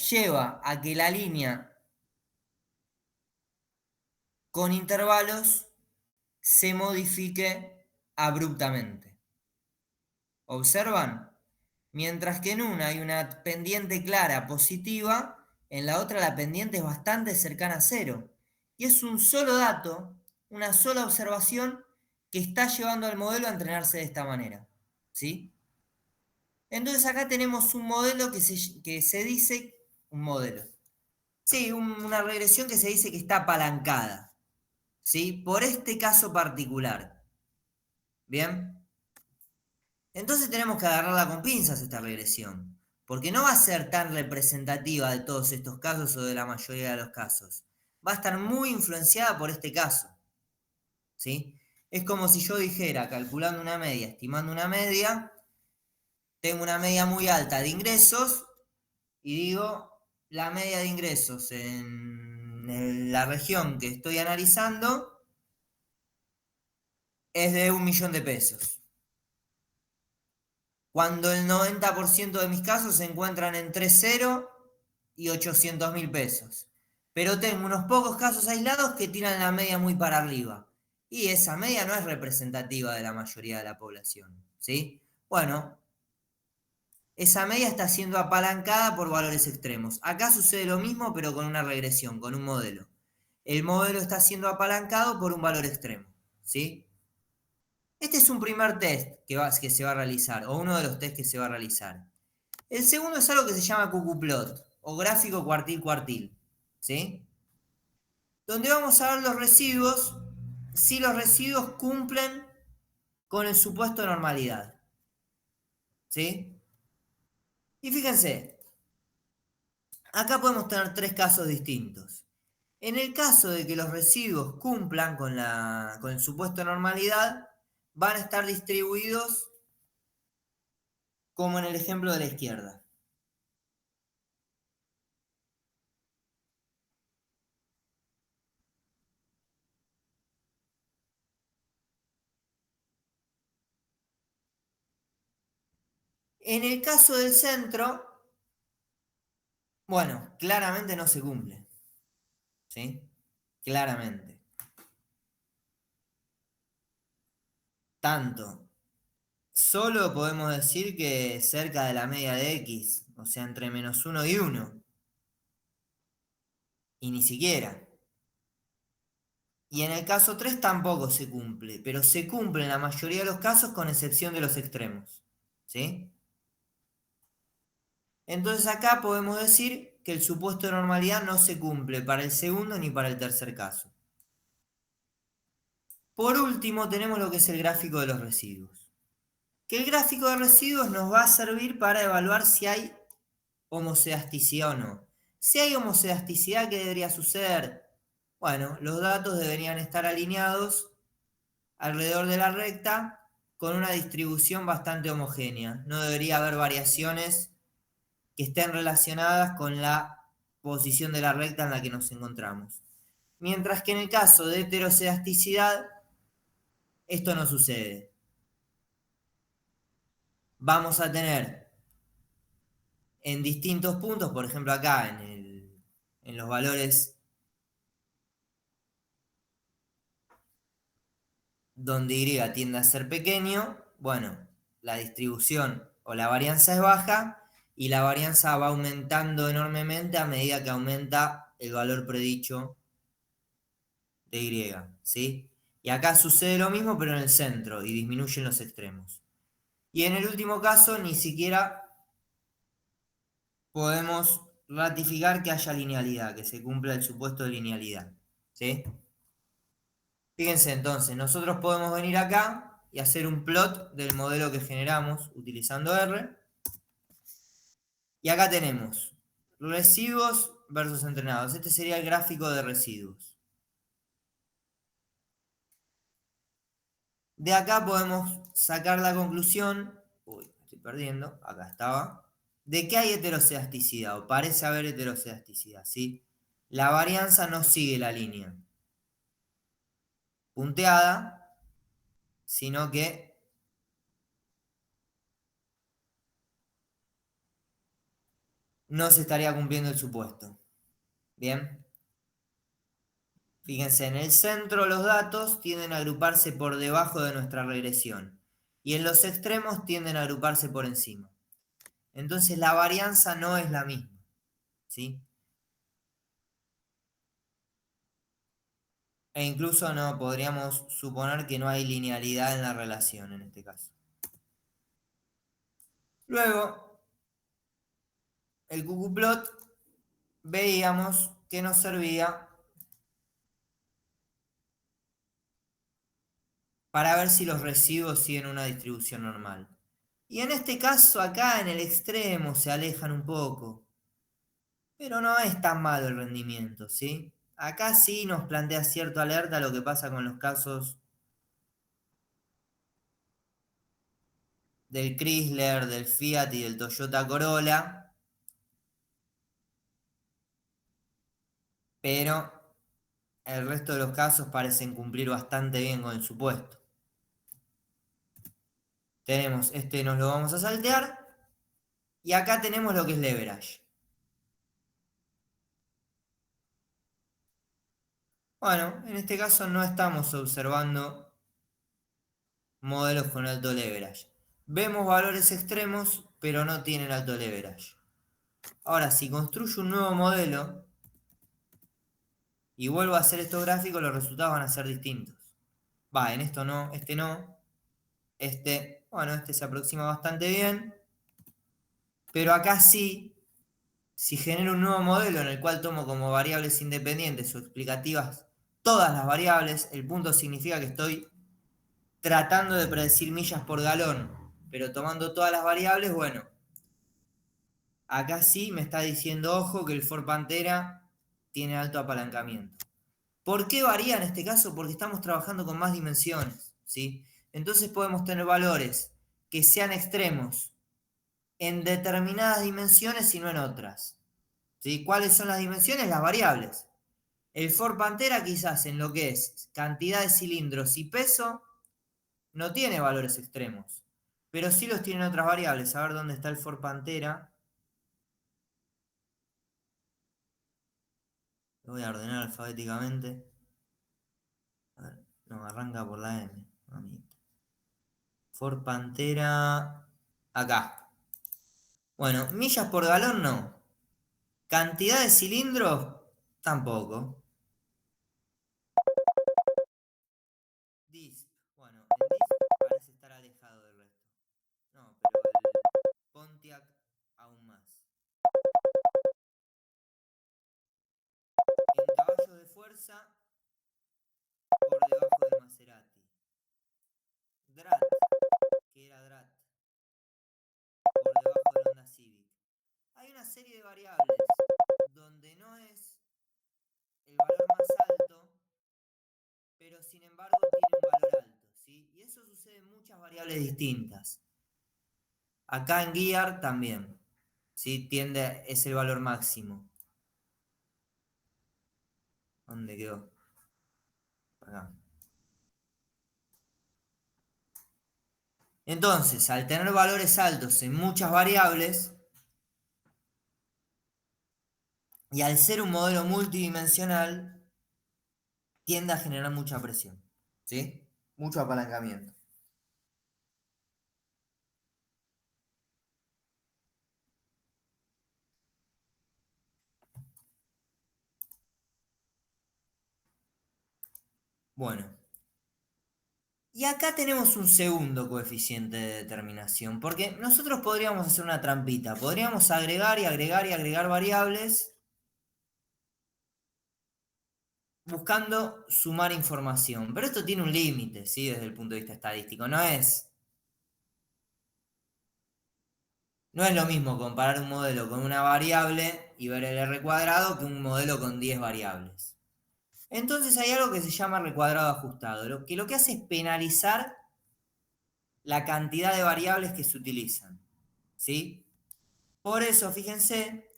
Speaker 1: lleva a que la línea con intervalos se modifique abruptamente. ¿Observan? Mientras que en una hay una pendiente clara positiva, en la otra la pendiente es bastante cercana a cero. Y es un solo dato, una sola observación que está llevando al modelo a entrenarse de esta manera. ¿Sí? Entonces acá tenemos un modelo que se dice, un modelo. Sí, una regresión que se dice que está apalancada. ¿Sí? Por este caso particular. ¿Bien? Entonces tenemos que agarrarla con pinzas esta regresión, porque no va a ser tan representativa de todos estos casos o de la mayoría de los casos. Va a estar muy influenciada por este caso. ¿Sí? Es como si yo dijera, calculando una media, estimando una media, tengo una media muy alta de ingresos y digo, la media de ingresos en la región que estoy analizando es de 1.000.000 de pesos. Cuando el 90% de mis casos se encuentran entre 0 y 800.000 pesos. Pero tengo unos pocos casos aislados que tiran la media muy para arriba. Y esa media no es representativa de la mayoría de la población. ¿Sí? Bueno, esa media está siendo apalancada por valores extremos. Acá sucede lo mismo, pero con una regresión, con un modelo. El modelo está siendo apalancado por un valor extremo. ¿Sí? Este es un primer test que se va a realizar, o uno de los test que se va a realizar. El segundo es algo que se llama cucuplot, o gráfico cuartil-cuartil, ¿sí? Donde vamos a ver los residuos, si los residuos cumplen con el supuesto de normalidad, ¿sí? Y fíjense, acá podemos tener tres casos distintos. En el caso de que los residuos cumplan con el supuesto de normalidad, van a estar distribuidos como en el ejemplo de la izquierda. En el caso del centro, bueno, claramente no se cumple, ¿sí? Claramente. Tanto. Solo podemos decir que cerca de la media de X, o sea, entre -1 y 1. Y ni siquiera. Y en el caso 3 tampoco se cumple, pero se cumple en la mayoría de los casos con excepción de los extremos. ¿Sí? Entonces acá podemos decir que el supuesto de normalidad no se cumple para el segundo ni para el tercer caso. Por último, tenemos lo que es el gráfico de los residuos. Que el gráfico de residuos nos va a servir para evaluar si hay homocedasticidad o no. Si hay homocedasticidad, ¿qué debería suceder? Bueno, los datos deberían estar alineados alrededor de la recta con una distribución bastante homogénea. No debería haber variaciones que estén relacionadas con la posición de la recta en la que nos encontramos. Mientras que en el caso de heterocedasticidad, esto no sucede. Vamos a tener en distintos puntos, por ejemplo acá en los valores donde y tiende a ser pequeño, bueno, la distribución o la varianza es baja y la varianza va aumentando enormemente a medida que aumenta el valor predicho de y, ¿sí? Y acá sucede lo mismo pero en el centro y disminuyen los extremos. Y en el último caso ni siquiera podemos ratificar que haya linealidad, que se cumpla el supuesto de linealidad, ¿sí? Fíjense entonces, nosotros podemos venir acá y hacer un plot del modelo que generamos utilizando R. Y acá tenemos residuos versus entrenados. Este sería el gráfico de residuos. De acá podemos sacar la conclusión, uy, me estoy perdiendo, acá estaba, de que hay heterocedasticidad, o parece haber heterocedasticidad, ¿sí? La varianza no sigue la línea punteada, sino que no se estaría cumpliendo el supuesto. Bien. Fíjense, en el centro los datos tienden a agruparse por debajo de nuestra regresión y en los extremos tienden a agruparse por encima. Entonces la varianza no es la misma, ¿sí? E incluso no podríamos suponer que no hay linealidad en la relación en este caso. Luego, el ggplot veíamos que nos servía para ver si los residuos siguen una distribución normal. Y en este caso acá en el extremo se alejan un poco. Pero no es tan malo el rendimiento, ¿sí? Acá sí nos plantea cierta alerta lo que pasa con los casos del Chrysler, del Fiat y del Toyota Corolla, pero el resto de los casos parecen cumplir bastante bien con el supuesto. Tenemos, este nos lo vamos a saltear, y acá tenemos lo que es leverage. Bueno, en este caso no estamos observando modelos con alto leverage. Vemos valores extremos, pero no tienen alto leverage. Ahora, si construyo un nuevo modelo y vuelvo a hacer estos gráficos, los resultados van a ser distintos. Va, en esto no, este no. Bueno, este se aproxima bastante bien. Pero acá sí, si genero un nuevo modelo en el cual tomo como variables independientes o explicativas todas las variables, el punto significa que estoy tratando de predecir millas por galón, pero tomando todas las variables, bueno, acá sí me está diciendo, ojo, que el Ford Pantera tiene alto apalancamiento. ¿Por qué varía en este caso? Porque estamos trabajando con más dimensiones, ¿sí? Entonces podemos tener valores que sean extremos en determinadas dimensiones y no en otras, ¿sí? ¿Cuáles son las dimensiones? Las variables. El Ford Pantera quizás en lo que es cantidad de cilindros y peso no tiene valores extremos, pero sí los tienen otras variables. A ver dónde está el Ford Pantera. Lo voy a ordenar alfabéticamente. A ver, no, arranca por la M. Mamita. Ford Pantera. Acá. Bueno, millas por galón no. Cantidad de cilindros tampoco. DISP. Bueno, el DISP parece estar alejado del resto. No, pero el Pontiac aún más. En caballos de fuerza, por debajo del Maserati. una serie de variables donde no es el valor más alto, pero sin embargo tiene un valor alto, ¿sí? Y eso sucede en muchas variables distintas. Acá en Gear también, ¿sí? Es el valor máximo. ¿Dónde quedó? Acá. Entonces, al tener valores altos en muchas variables, y al ser un modelo multidimensional, tiende a generar mucha presión, ¿sí? Mucho apalancamiento. Bueno, y acá tenemos un segundo coeficiente de determinación, porque nosotros podríamos hacer una trampita, podríamos agregar y agregar y agregar variables buscando sumar información, pero esto tiene un límite, ¿sí? Desde el punto de vista estadístico, no es lo mismo comparar un modelo con una variable y ver el R cuadrado que un modelo con 10 variables. Entonces hay algo que se llama R cuadrado ajustado, lo que hace es penalizar la cantidad de variables que se utilizan, ¿sí? Por eso, fíjense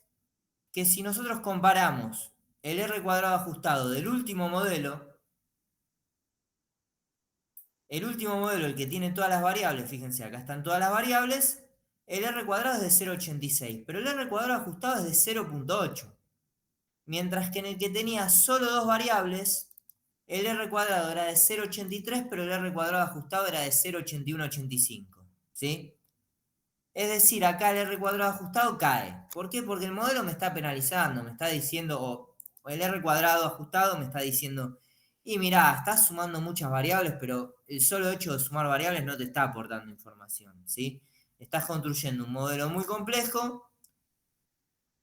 Speaker 1: que si nosotros comparamos el R cuadrado ajustado del último modelo, el que tiene todas las variables, fíjense, acá están todas las variables, el R cuadrado es de 0,86, pero el R cuadrado ajustado es de 0,8. Mientras que en el que tenía solo dos variables, el R cuadrado era de 0,83, pero el R cuadrado ajustado era de 0,8185, ¿sí? Es decir, acá el R cuadrado ajustado cae. ¿Por qué? Porque el modelo me está penalizando, me está diciendo, o el R cuadrado ajustado me está diciendo, y mirá, estás sumando muchas variables, pero el solo hecho de sumar variables no te está aportando información, ¿sí? Estás construyendo un modelo muy complejo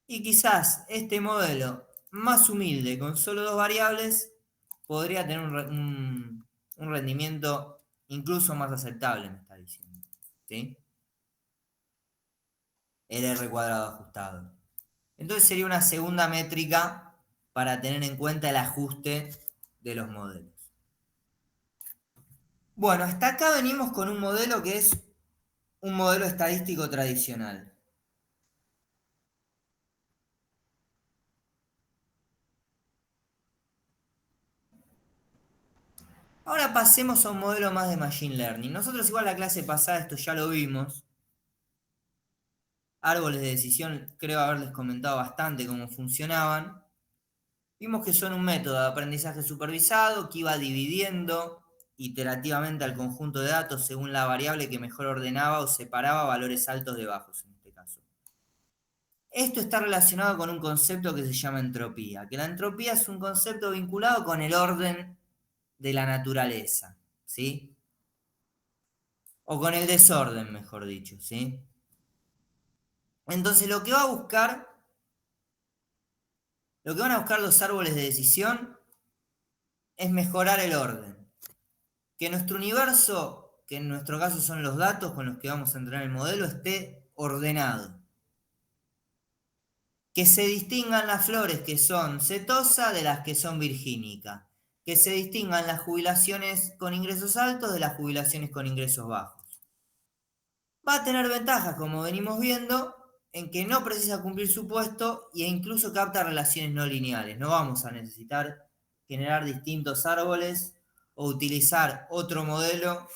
Speaker 1: y quizás este modelo más humilde con solo dos variables podría tener un rendimiento incluso más aceptable, me está diciendo, ¿sí? El R cuadrado ajustado. Entonces sería una segunda métrica para tener en cuenta el ajuste de los modelos. Bueno, hasta acá venimos con un modelo que es un modelo estadístico tradicional. Ahora pasemos a un modelo más de Machine Learning. Nosotros igual la clase pasada esto ya lo vimos. Árboles de decisión, creo haberles comentado bastante cómo funcionaban. Vimos que son un método de aprendizaje supervisado que iba dividiendo iterativamente al conjunto de datos según la variable que mejor ordenaba o separaba valores altos de bajos en este caso. Esto está relacionado con un concepto que se llama entropía, que la entropía es un concepto vinculado con el orden de la naturaleza, ¿sí? O con el desorden, mejor dicho, ¿sí? Entonces lo que van a buscar los árboles de decisión es mejorar el orden. Que nuestro universo, que en nuestro caso son los datos con los que vamos a entrenar el modelo, esté ordenado. Que se distingan las flores que son setosa de las que son virgínica. Que se distingan las jubilaciones con ingresos altos de las jubilaciones con ingresos bajos. Va a tener ventajas, como venimos viendo, en que no precisa cumplir su puesto e incluso capta relaciones no lineales. No vamos a necesitar generar distintos árboles o utilizar otro modelo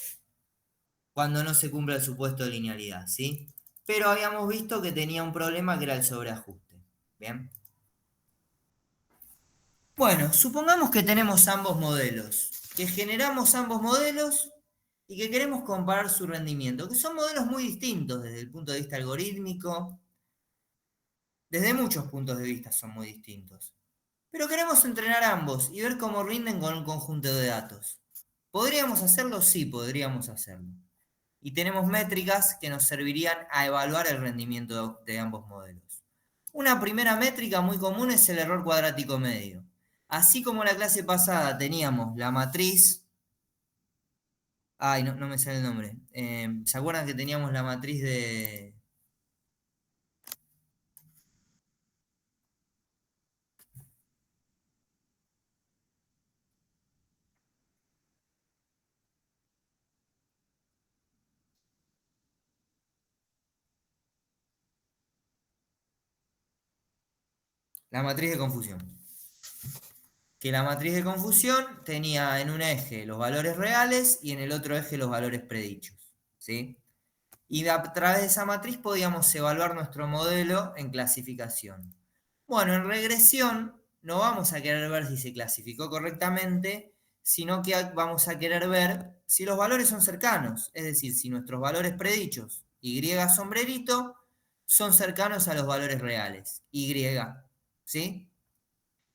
Speaker 1: cuando no se cumple el supuesto de linealidad, ¿sí? Pero habíamos visto que tenía un problema que era el sobreajuste. ¿Bien? Bueno, supongamos que tenemos ambos modelos, que generamos ambos modelos y que queremos comparar su rendimiento, que son modelos muy distintos desde el punto de vista algorítmico, desde muchos puntos de vista son muy distintos. Pero queremos entrenar ambos y ver cómo rinden con un conjunto de datos. ¿Podríamos hacerlo? Sí, podríamos hacerlo. Y tenemos métricas que nos servirían a evaluar el rendimiento de ambos modelos. Una primera métrica muy común es el error cuadrático medio. Así como la clase pasada teníamos la matriz... Ay, no me sale el nombre. ¿Se acuerdan que teníamos la matriz de... la matriz de confusión. Que la matriz de confusión tenía en un eje los valores reales y en el otro eje los valores predichos, ¿sí? Y a través de esa matriz podíamos evaluar nuestro modelo en clasificación. Bueno, en regresión no vamos a querer ver si se clasificó correctamente, sino que vamos a querer ver si los valores son cercanos, es decir, si nuestros valores predichos, Y sombrerito, son cercanos a los valores reales, Y, ¿sí?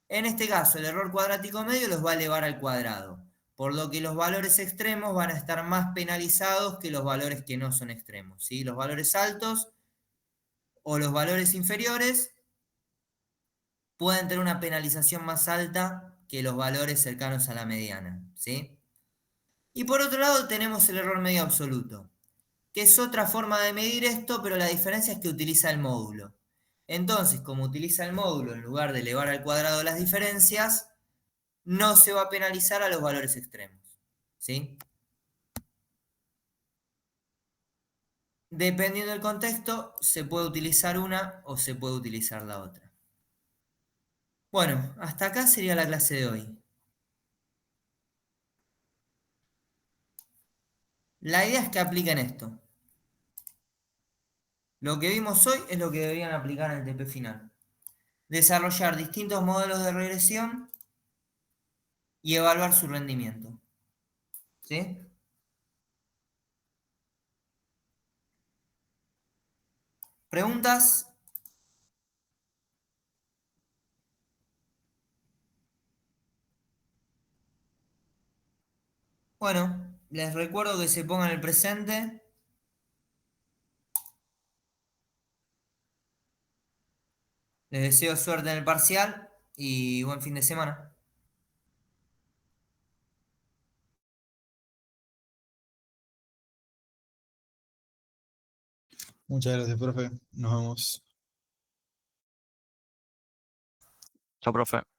Speaker 1: En este caso, el error cuadrático medio los va a elevar al cuadrado, por lo que los valores extremos van a estar más penalizados que los valores que no son extremos, ¿sí? Los valores altos o los valores inferiores pueden tener una penalización más alta que los valores cercanos a la mediana, ¿sí? Y por otro lado tenemos el error medio absoluto, que es otra forma de medir esto, pero la diferencia es que utiliza el módulo. Entonces, como utiliza el módulo en lugar de elevar al cuadrado las diferencias, no se va a penalizar a los valores extremos, ¿sí? Dependiendo del contexto, se puede utilizar una o se puede utilizar la otra. Bueno, hasta acá sería la clase de hoy. La idea es que apliquen esto. Lo que vimos hoy es lo que deberían aplicar en el TP final. Desarrollar distintos modelos de regresión y evaluar su rendimiento, ¿sí? ¿Preguntas? Bueno, les recuerdo que se pongan el presente. Les deseo suerte en el parcial y buen fin de semana.
Speaker 2: Muchas gracias, profe. Nos vemos.
Speaker 3: Chao, profe.